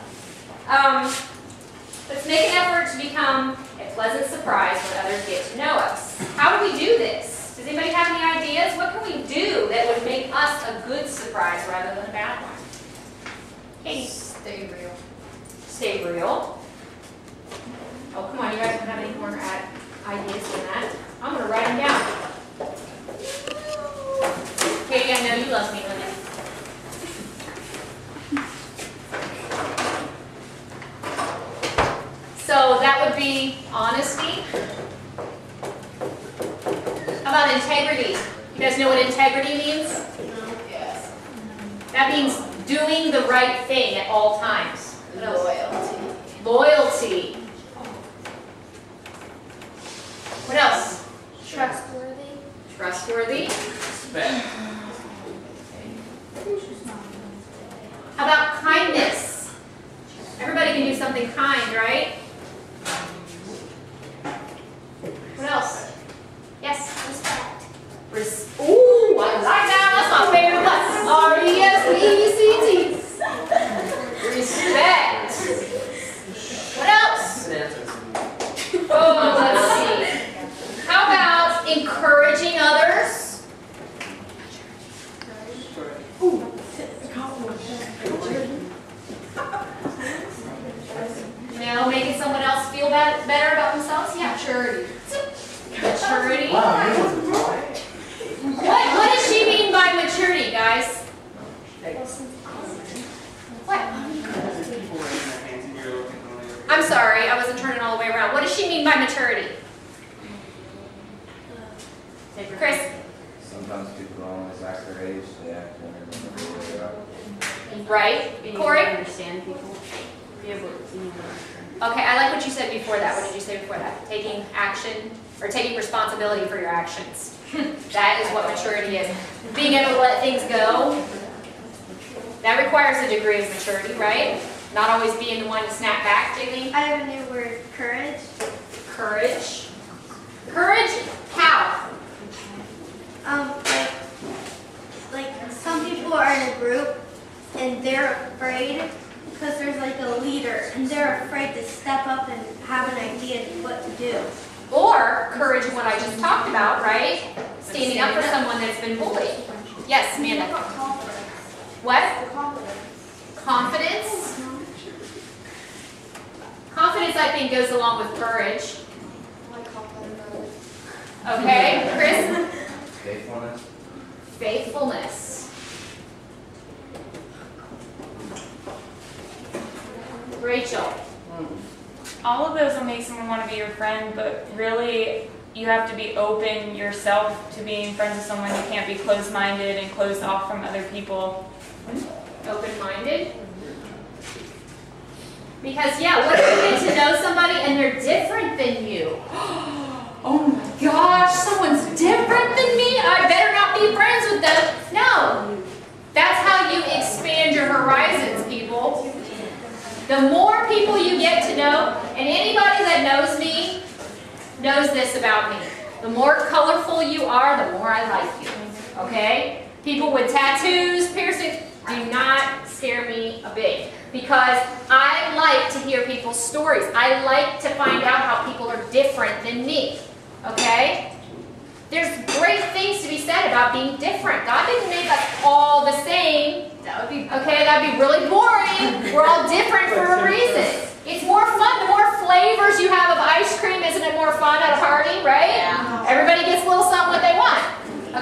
Let's make an effort to become a pleasant surprise when others get to know us. How do we do this? Does anybody have any ideas? What can we do that would make us a good surprise rather than a bad one? Katie? Stay real. Stay real. Oh, come on, you guys don't have any more ideas than that. I'm going to write them down. Katie, I know you love me, honey. So that would be honesty. How about integrity? You guys know what integrity means? Yes. That means doing the right thing at all times. What else? Loyalty. Loyalty. What else? Trustworthy. Trustworthy. Respect. How about kindness? Everybody can do something kind, right? What else? Yes? Respect. Ooh, I like that. That's my favorite one. R-E-S-P-E-C-T. Respect. What else? Oh, let's see. How about encouraging others? You know, making someone else feel better about themselves? Yeah, maturity. Maturity. What does she mean by maturity, guys? What? I'm sorry, I wasn't turning all the way around. What does she mean by maturity? Chris? Sometimes people don't always act their age, they act younger than they really are. Right. Corey? Understand people. Be able to Okay, I like what you said before that. What did you say before that? Taking action, or taking responsibility for your actions. That is what maturity is. Being able to let things go. That requires a degree of maturity, right? Not always being the one to snap back, Jamie. I have a new word, courage. Courage. Courage, how? Like some people are in a group and they're afraid because there's like a leader and they're afraid to step up and have an idea of what to do. Or courage, what I just talked about, right? Standing up for someone that's been bullied. Yes, Amanda. What? Confidence. Confidence, I think, goes along with courage. Okay, Chris? Faithfulness. Faithfulness. Rachel? All of those will make someone want to be your friend, but really you have to be open yourself to being friends with someone. You can't be closed-minded and closed off from other people. Open-minded? Because yeah, what if you get to know somebody and they're different than you? Oh my gosh, someone's different than me? I better not be friends with them. No. That's how you expand your horizons, people. The more people you get to know, and anybody that knows me knows this about me. The more colorful you are, the more I like you. Okay? People with tattoos, piercings, do not scare me a bit. Because I like to hear people's stories. I like to find out how people are different than me. Okay? There's great things to be said about being different. God didn't make us all the same. Okay, that'd be really boring. We're all different for a reason. It's more fun. The more flavors you have of ice cream, isn't it more fun at a party, right? Yeah. Everybody gets a little something what they want.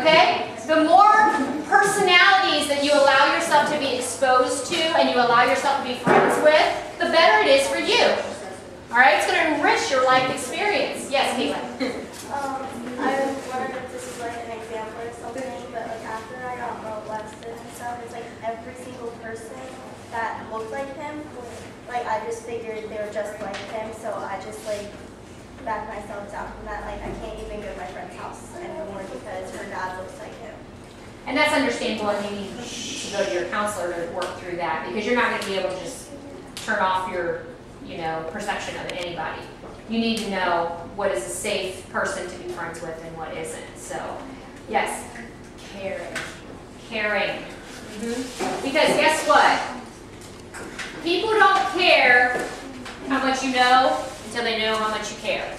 Okay? The more personalities that you allow yourself to be exposed to and you allow yourself to be friends with, the better it is for you. Alright? It's going to enrich your life experience. Yes, Caitlin? I wondered if this is like an example or something, but like after I got molested and stuff, it's like every single person that looked like him, like I just figured they were just like him, so I just like backed myself down from that. Like I can't even go to my friend's house anymore because her dad looks like him. And that's understandable, and you need to go to your counselor to work through that because you're not going to be able to just turn off your, perception of anybody. You need to know what is a safe person to be friends with and what isn't. So, yes? Caring. Because guess what? People don't care how much you know until they know how much you care.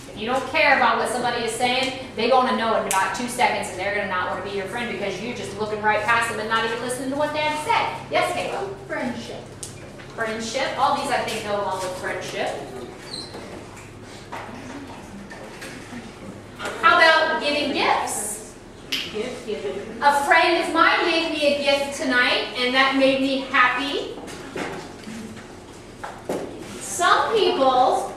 If you don't care about what somebody is saying, they're going to know in about 2 seconds and they're going to not want to be your friend because you're just looking right past them and not even listening to what they have to say. Yes, Caleb? Friendship. Friendship. All these, I think, go along with friendship. How about giving gifts? Gift giving. A friend of mine gave me a gift tonight, and that made me happy. Some people,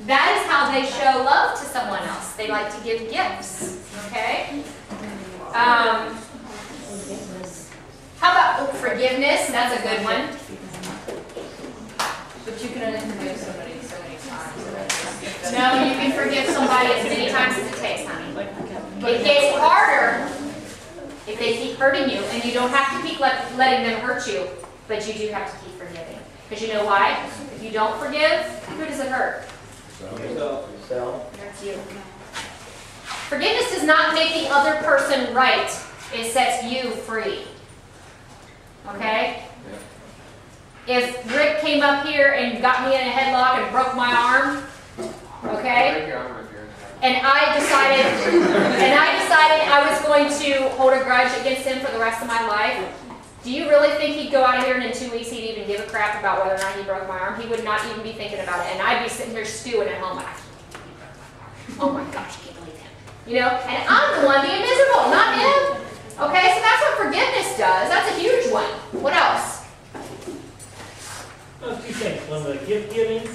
that is how they show love to someone else. They like to give gifts, okay? How about forgiveness? That's a good one. But you can only forgive somebody so many times. No, you can forgive somebody as many times as it takes, honey. It gets harder if they keep hurting you, and you don't have to keep letting them hurt you, but you do have to keep forgiving. Because you know why? If you don't forgive, who does it hurt? Yourself. That's you. Forgiveness does not make the other person right. It sets you free. Okay? If Rick came up here and got me in a headlock and broke my arm, okay? And I decided I was going to hold a grudge against him for the rest of my life. Do you really think he'd go out of here and in 2 weeks he'd even give a crap about whether or not he broke my arm? He would not even be thinking about it. And I'd be sitting here stewing at home like, oh my gosh, I can't believe him. And I'm the one being miserable, not him. Okay, so that's what forgiveness does. That's a huge one. What else? Two things. One, the gift giving,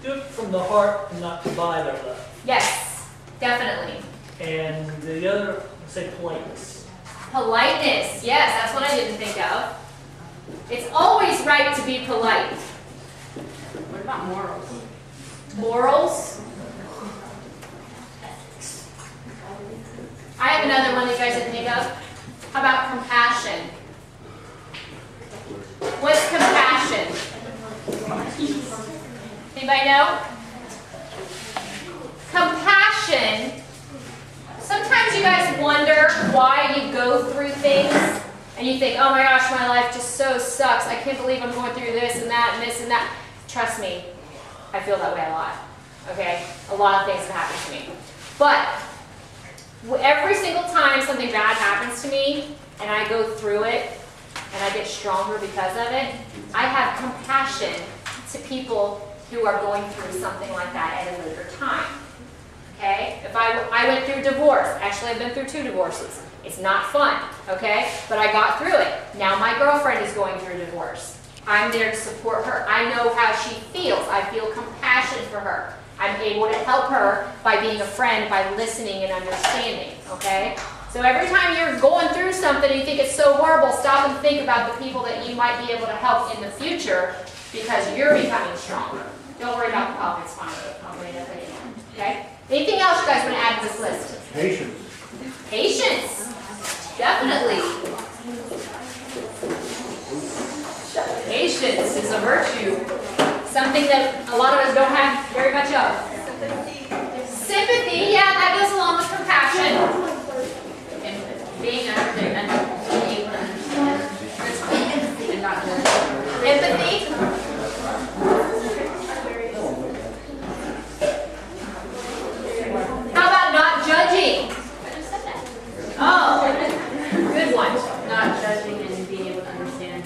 do it from the heart and not to buy their love. Yes, definitely. And the other, say politeness. Politeness, yes, that's what I didn't think of. It's always right to be polite. What about morals? Morals? I have another one that you guys didn't think of. How about compassion? What's compassion? Anybody know? Compassion. Sometimes you guys wonder why you go through things and you think, oh my gosh, my life just so sucks. I can't believe I'm going through this and that and this and that. Trust me, I feel that way a lot. Okay? A lot of things have happened to me. But every single time something bad happens to me and I go through it and I get stronger because of it, I have compassion to people who are going through something like that at a later time. Okay? If I went through divorce, actually I've been through 2 divorces. It's not fun, okay? But I got through it. Now my girlfriend is going through divorce. I'm there to support her. I know how she feels. I feel compassion for her. I'm able to help her by being a friend, by listening and understanding, okay? So every time you're going through something and you think it's so horrible, stop and think about the people that you might be able to help in the future because you're becoming stronger. Don't worry about the pop, it's fine. I'll wait up later. Okay? Anything else you guys want to add to this list? Patience. Patience. Definitely. Patience is a virtue. Something that a lot of us don't have very much of. Sympathy, yeah, that goes along with compassion. And being able to understand. And not judge. Empathy. How about not judging? I just said that. Oh, good one. Not judging and being able to understand.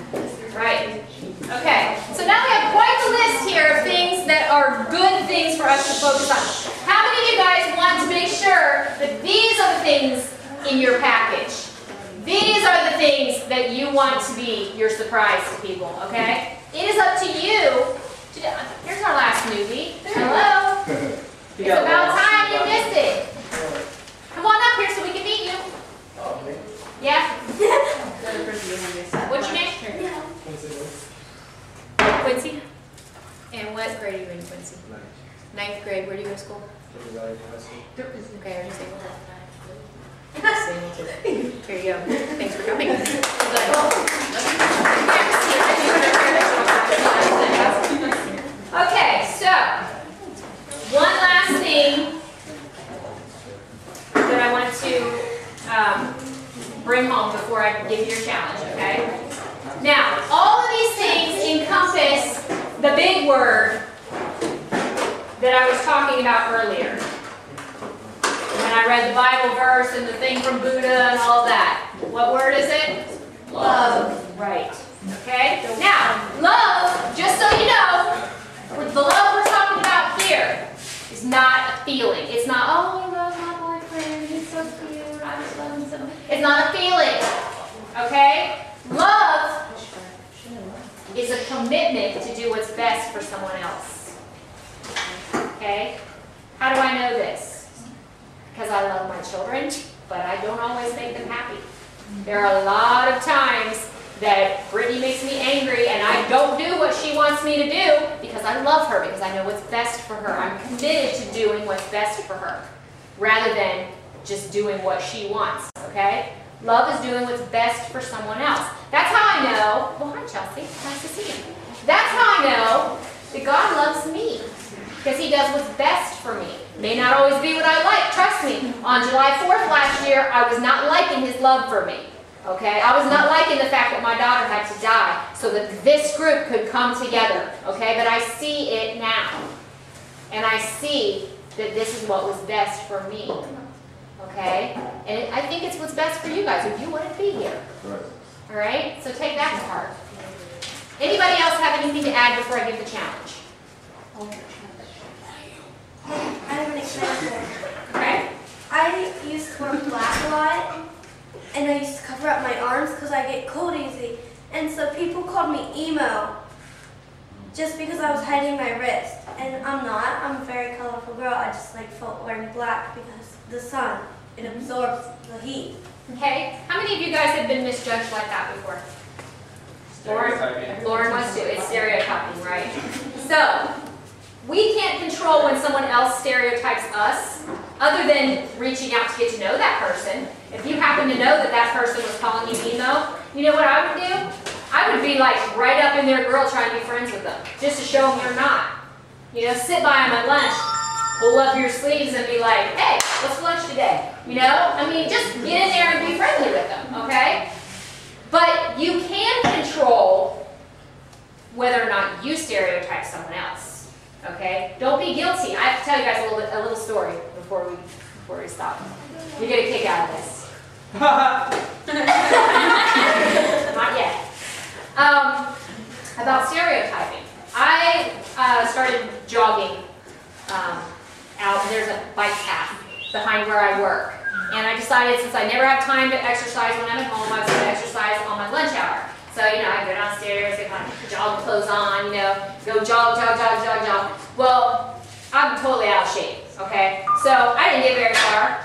Right. Okay. So now we have quite the list here of things that are good things for us to focus on. How many of you guys want to make sure that these are the things in your package? These are the things that you want to be your surprise to people, okay? It is up to you to do. Here's our last newbie. Hello. It's about time you missed it. Come on up here so we can meet you. Yeah? What's your name? Quincy. And what grade are you in, Quincy? Ninth grade. Where do you go to school? Okay, I just say here you go. Thanks for coming. Okay, so one last thing that I want to bring home before I give you your challenge, okay? Now, all of these things encompass the big word that I was talking about earlier. When I read the Bible verse and the thing from Buddha and all that. What word is it? Love. Right. Okay? Now, love, just so you know, the love we're talking about here is not a feeling. It's not, oh, I love my boyfriend, he's so cute, I just love him so much. It's not a feeling. Okay? Love is a commitment to do what's best for someone else. Okay? How do I know this? Because I love my children, but I don't always make them happy. There are a lot of times that Brittany makes me angry and I don't do what she wants me to do because I love her, because I know what's best for her. I'm committed to doing what's best for her rather than just doing what she wants, okay? Love is doing what's best for someone else. That's how I know, well, hi Chelsea, nice to see you. That's how I know that God loves me, because he does what's best for me. May not always be what I like, trust me. On July 4th last year, I was not liking his love for me. Okay, I was not liking the fact that my daughter had to die so that this group could come together. Okay, but I see it now. And I see that this is what was best for me. Okay, and I think it's what's best for you guys if you want to be here. All right, so take that to heart. Anybody else have anything to add before I give the challenge? I have an example. Okay. I used to wear black a lot, and I used to cover up my arms because I get cold easy. And so people called me emo just because I was hiding my wrist. And I'm not. I'm a very colorful girl. I just like felt wearing black because the sun, it absorbs the heat. Okay. How many of you guys have been misjudged like that before? Lauren wants to. It's stereotyping, right? So, we can't control when someone else stereotypes us, other than reaching out to get to know that person. If you happen to know that that person was calling you emo, you know what I would do? I would be like right up in their grill trying to be friends with them, just to show them you're not. You know, sit by them at lunch, pull up your sleeves and be like, hey, what's for lunch today? You know? I mean, just get in there and be friendly with them, okay? But you can control whether or not you stereotype someone else. Okay? Don't be guilty. I have to tell you guys a little story before we stop. You're gonna kick out of this. Not yet. About stereotyping. I started jogging out. There's a bike path behind where I work. And I decided, since I never have time to exercise when I'm at home, I was going to exercise on my lunch hour. So, you know, I go downstairs, get my jog clothes on, you know, go jog, jog, jog, jog, jog. Well, I'm totally out of shape, okay? So I didn't get very far.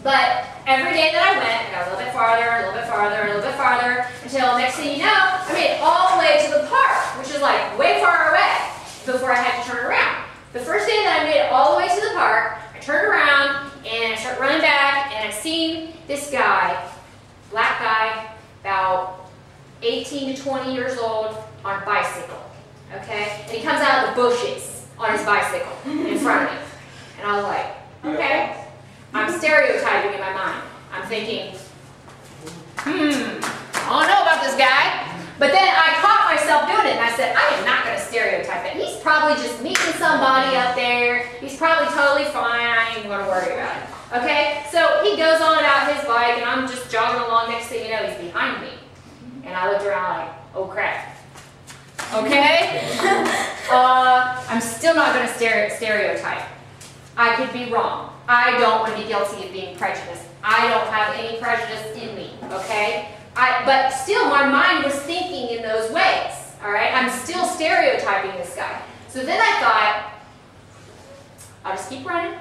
But every day that I went, I got a little bit farther, a little bit farther, a little bit farther, until next thing you know, I made it all the way to the park, which is like way far away, before I had to turn around. The first day that I made it all the way to the park, I turned around, and I started running back, and I seen this guy, black guy, about 18 to 20 years old, on a bicycle, okay? And he comes out of the bushes on his bicycle in front of me. And I was like, okay. I'm stereotyping in my mind. I'm thinking, I don't know about this guy. But then I caught myself doing it, and I said, I am not going to stereotype it. He's probably just meeting somebody up there. He's probably totally fine. I ain't even going to worry about it. Okay? So he goes on about his bike, and I'm just jogging along. Next thing you know, he's behind me. And I looked around like, oh crap. Okay? I'm still not going to stereotype. I could be wrong. I don't want to be guilty of being prejudiced. I don't have any prejudice in me, okay? But still, my mind was thinking in those ways, all right? I'm still stereotyping this guy. So then I thought, I'll just keep running,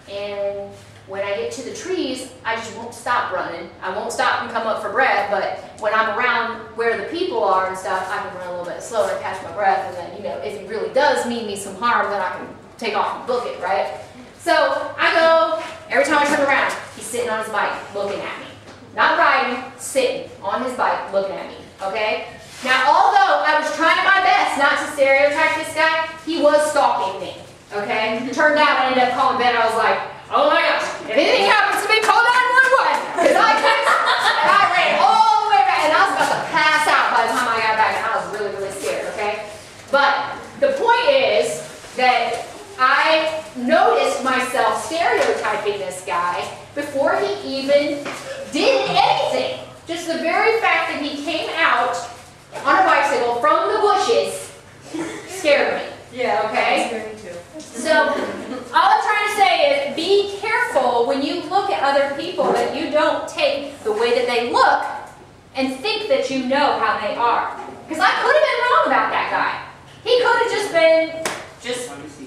and when I get to the trees, I just won't stop running. I won't stop and come up for breath, but when I'm around where the people are and stuff, I can run a little bit slower and catch my breath, and then, you know, if it really does mean me some harm, then I can take off and book it, right? So I go, every time I turn around, he's sitting on his bike looking at me. Not riding, sitting on his bike looking at me, okay? Now, although I was trying my best not to stereotype this guy, he was stalking me, okay? Turned out I ended up calling Ben. I was like, oh my gosh, if anything happens to me, call 911, because I text, and I ran all the way back, and I was about to pass out by the time I got back, and I was really, really scared, okay? But the point is that I noticed myself stereotyping this guy before he even did anything. Just the very fact that he came out on a bicycle from the bushes scared me. Yeah, okay? Scared me too. So all I'm trying to say is be careful when you look at other people that you don't take the way that they look and think that you know how they are. Because I could have been wrong about that guy. He could have just been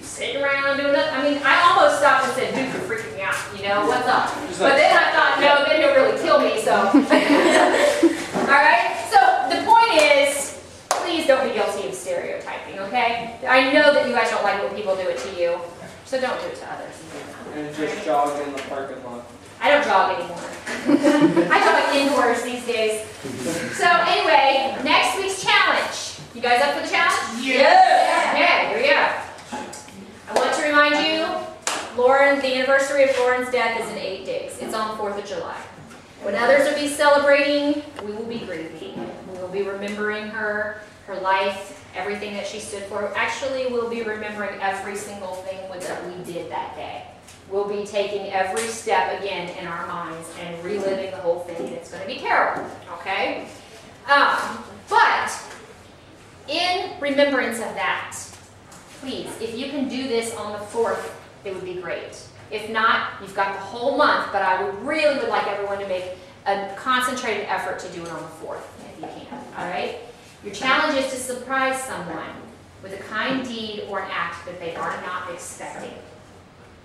sitting around doing nothing. I mean, I almost stopped and said, dude, you're freaking me out. You know, what's up? But then I thought, no, then he'll really kill me, so. Alright? So the point is, please don't be guilty of stereotyping, okay? I know that you guys don't like when people do it to you, so don't do it to others. And just jog in the parking lot. I don't jog anymore. I jog indoors these days. So anyway, next week's challenge. You guys up for the challenge? Yeah. Okay, here we go. I want to remind you, the anniversary of Lauren's death is in 8 days. It's on 4th of July. When others will be celebrating, we will be grieving. We will be remembering her life, everything that she stood for. Actually, we'll be remembering every single thing that we did that day. We'll be taking every step again in our minds and reliving the whole thing, and it's going to be terrible, okay? But in remembrance of that, please, if you can do this on the 4th, it would be great. If not, you've got the whole month, but I really would like everyone to make a concentrated effort to do it on the 4th, if you can, all right? Your challenge is to surprise someone with a kind deed or an act that they are not expecting.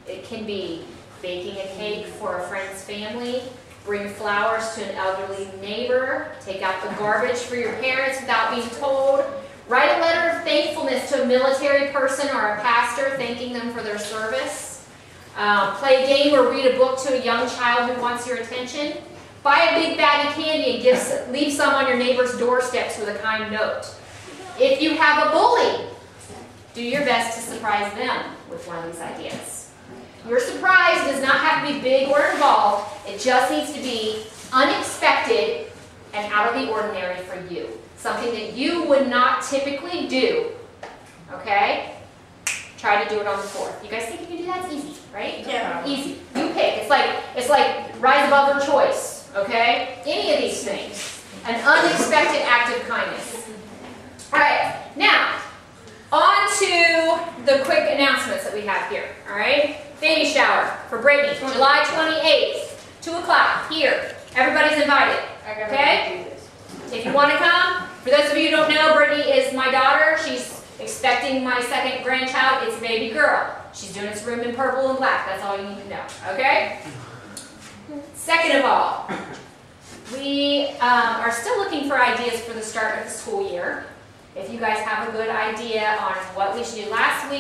It can be baking a cake for a friend's family, bring flowers to an elderly neighbor, take out the garbage for your parents without being told, write a letter of thankfulness to a military person or a pastor thanking them for their service, play a game or read a book to a young child who wants your attention, buy a big bag of candy and leave some on your neighbor's doorsteps with a kind note. If you have a bully, do your best to surprise them with one of these ideas. Your surprise does not have to be big or involved. It just needs to be unexpected and out of the ordinary for you. Something that you would not typically do. Okay? Try to do it on the 4th. You guys think you can do that? It's easy, right? Yeah. Easy. You pick. It's like rise above your choice. Okay? Any of these things. An unexpected act of kindness. Alright, now, on to the quick announcements that we have here. Alright? Baby shower for Brittany, July 28th, 2 o'clock, here. Everybody's invited. Okay? If you want to come, for those of you who don't know, Brittany is my daughter. She's expecting my second grandchild. It's a baby girl. She's doing this room in purple and black. That's all you need to know. Okay? Second of all, we are still looking for ideas for the start of the school year. If you guys have a good idea on what we should do. Last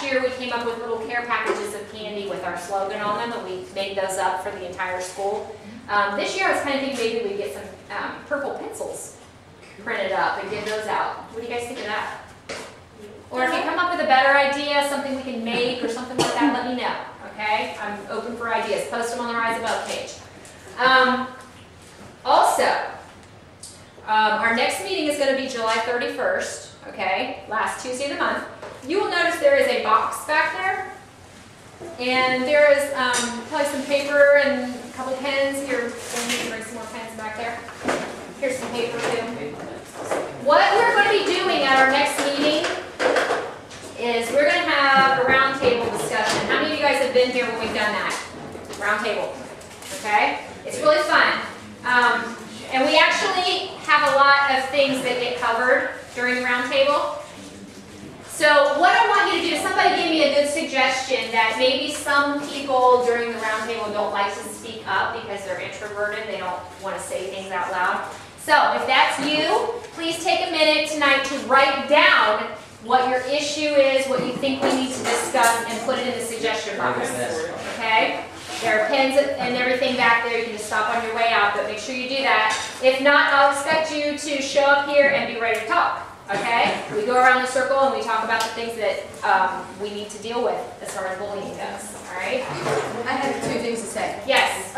year we came up with little care packages of candy with our slogan on them, and we made those up for the entire school. This year I was kind of thinking maybe we'd get some purple pencils printed up and give those out. What do you guys think of that? Or if you come up with a better idea, something we can make or something like that, let me know, okay? I'm open for ideas. Post them on the Rise Above page. Our next meeting is going to be July 31st, okay? Last Tuesday of the month. You will notice there is a box back there. And there is probably some paper and a couple pens. Here, we need to bring some more pens back there. Here's some paper too. What we're going to be doing at our next meeting is we're going to have a round table discussion. How many of you guys have been here when we've done that? Round table. Okay? It's really fun. And we actually have a lot of things that get covered during the round table. So what I want you to do is somebody give me a good suggestion that maybe some people during the round table don't like to speak up because they're introverted. They don't want to say things out loud. So if that's you, please take a minute tonight to write down what your issue is, what you think we need to discuss, and put it in the suggestion box. Okay? There are pens and everything back there. You can just stop on your way out, but make sure you do that. If not, I'll expect you to show up here and be ready to talk. Okay? We go around the circle and we talk about the things that we need to deal with as far as bullying goes. All right? I have 2 things to say. Yes.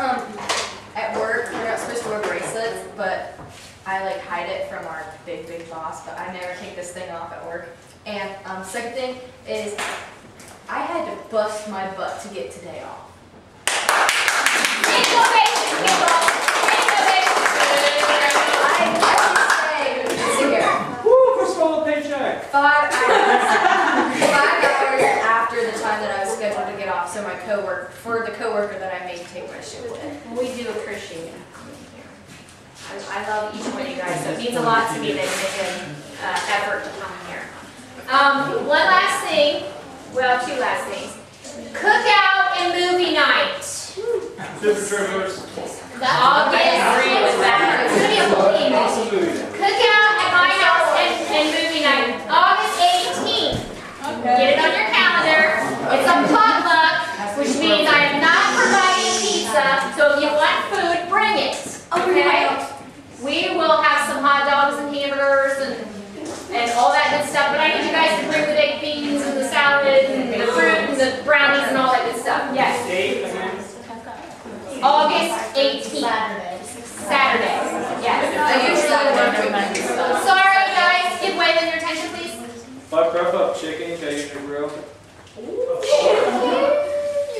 At work, we're not supposed to wear bracelets, but I like hide it from our big boss, but I never take this thing off at work. And second thing is, I had to bust my butt to get today off. Innovation, people! Woo, first of all, a paycheck. 5 hours after the time that I was scheduled to get off, so for the coworker that I made take my shift with. We do appreciate you coming here. I love each one of you guys, so it means a lot to me that you make an effort to come here. One last thing, well, 2 last things. Cookout and movie night. Super Troopers. August. It's going to be a bullying movie. Cookout at my house and movie night. August 18th. Get it on your calendar. It's a potluck, which means I am not providing pizza, so if you want food, bring it. Okay? We will have some hot dogs and hamburgers and all that good stuff, but I need you guys to bring the baked beans and the salad and the fruit and the brownies and all that good stuff. Yes. August 18th. Saturday. Yes. Sorry, guys. Give way to your attention, please. 5 prep up chicken, can I use your grill? You're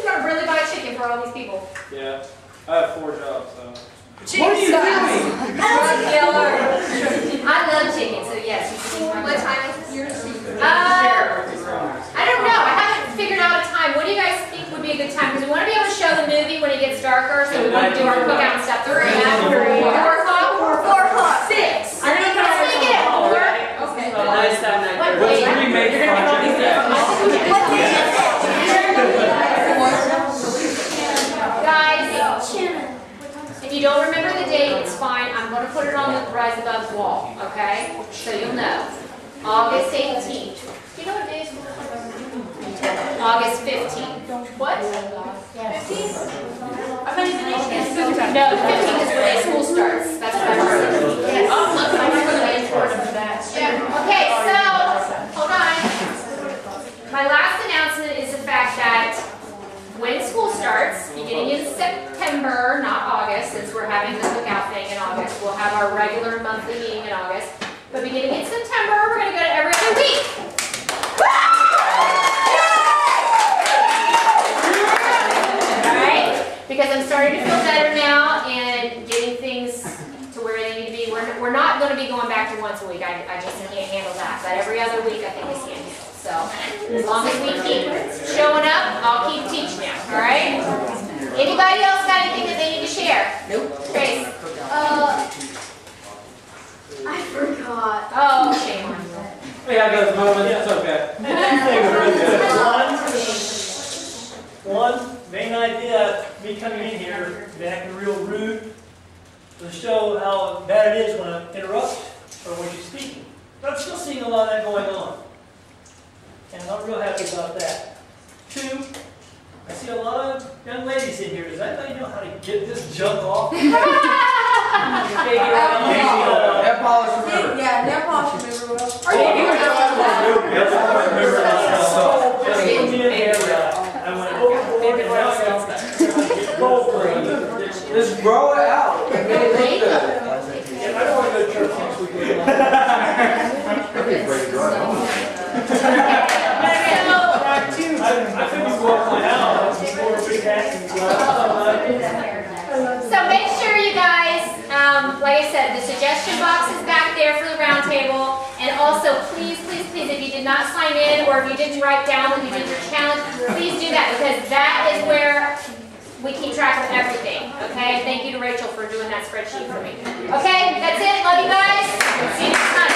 going to really buy chicken for all these people. Yeah. I have 4 jobs, so. What are you doing? I love chicken, so yes. What time is yours? I don't know. I haven't figured out a time. What do you guys think would be a good time? Because we want to be able to show the movie when it gets darker, so we want to do our cookout and stuff. 3 o'clock? 4 o'clock? 6. I'm gonna Let's make it at 4. Okay. Nice time night. What What's day? remake You're gonna make all these Guys, if you don't remember the date, it's fine. I'm going to put it on the Rise Above wall, okay? So you'll know. August 18th. Do you know what day is August 15th. What? 15th? I thought you said 18th. No, 15th is when school starts. That's what I heard. Yes. Oh, look, I really important for that. Okay, so, hold on. My last announcement is the fact that when school starts, beginning in September, not August, since we're having the cookout thing in August, we'll have our regular monthly meeting in August. But beginning in September, we're going to go to every other week. Alright? Because I'm starting to feel better now and getting things to where they need to be. We're not going to be going back to once a week. I just can't handle that. But every other week, I think we can handle. So, as long as we keep showing up, I'll keep teaching you. Alright? Anybody else got anything that they need to share? Nope. Grace? I forgot. Oh, shame on you. We have those moments, it's okay. One main idea of me coming in here, acting real rude, to show how bad it is when I interrupt or when she's speaking. But I'm still seeing a lot of that going on. And I'm real happy about that. 2, I see a lot of young ladies in here. Does anybody know how to get this junk off? Nail polish remover. Yeah, nail polish remover will. Just grow it out. It may look good. I don't want to go to church next weekend. That'd be a great drive home. I couldn't go up my house before a big accident. So make sure you guys, like I said, the suggestion box is back there for the round table. And also, please, please, please, if you did not sign in or if you didn't write down when you did your challenge, please do that because that is where we keep track of everything. Okay? Thank you to Rachel for doing that spreadsheet for me. Okay? That's it. Love you guys. See you next time.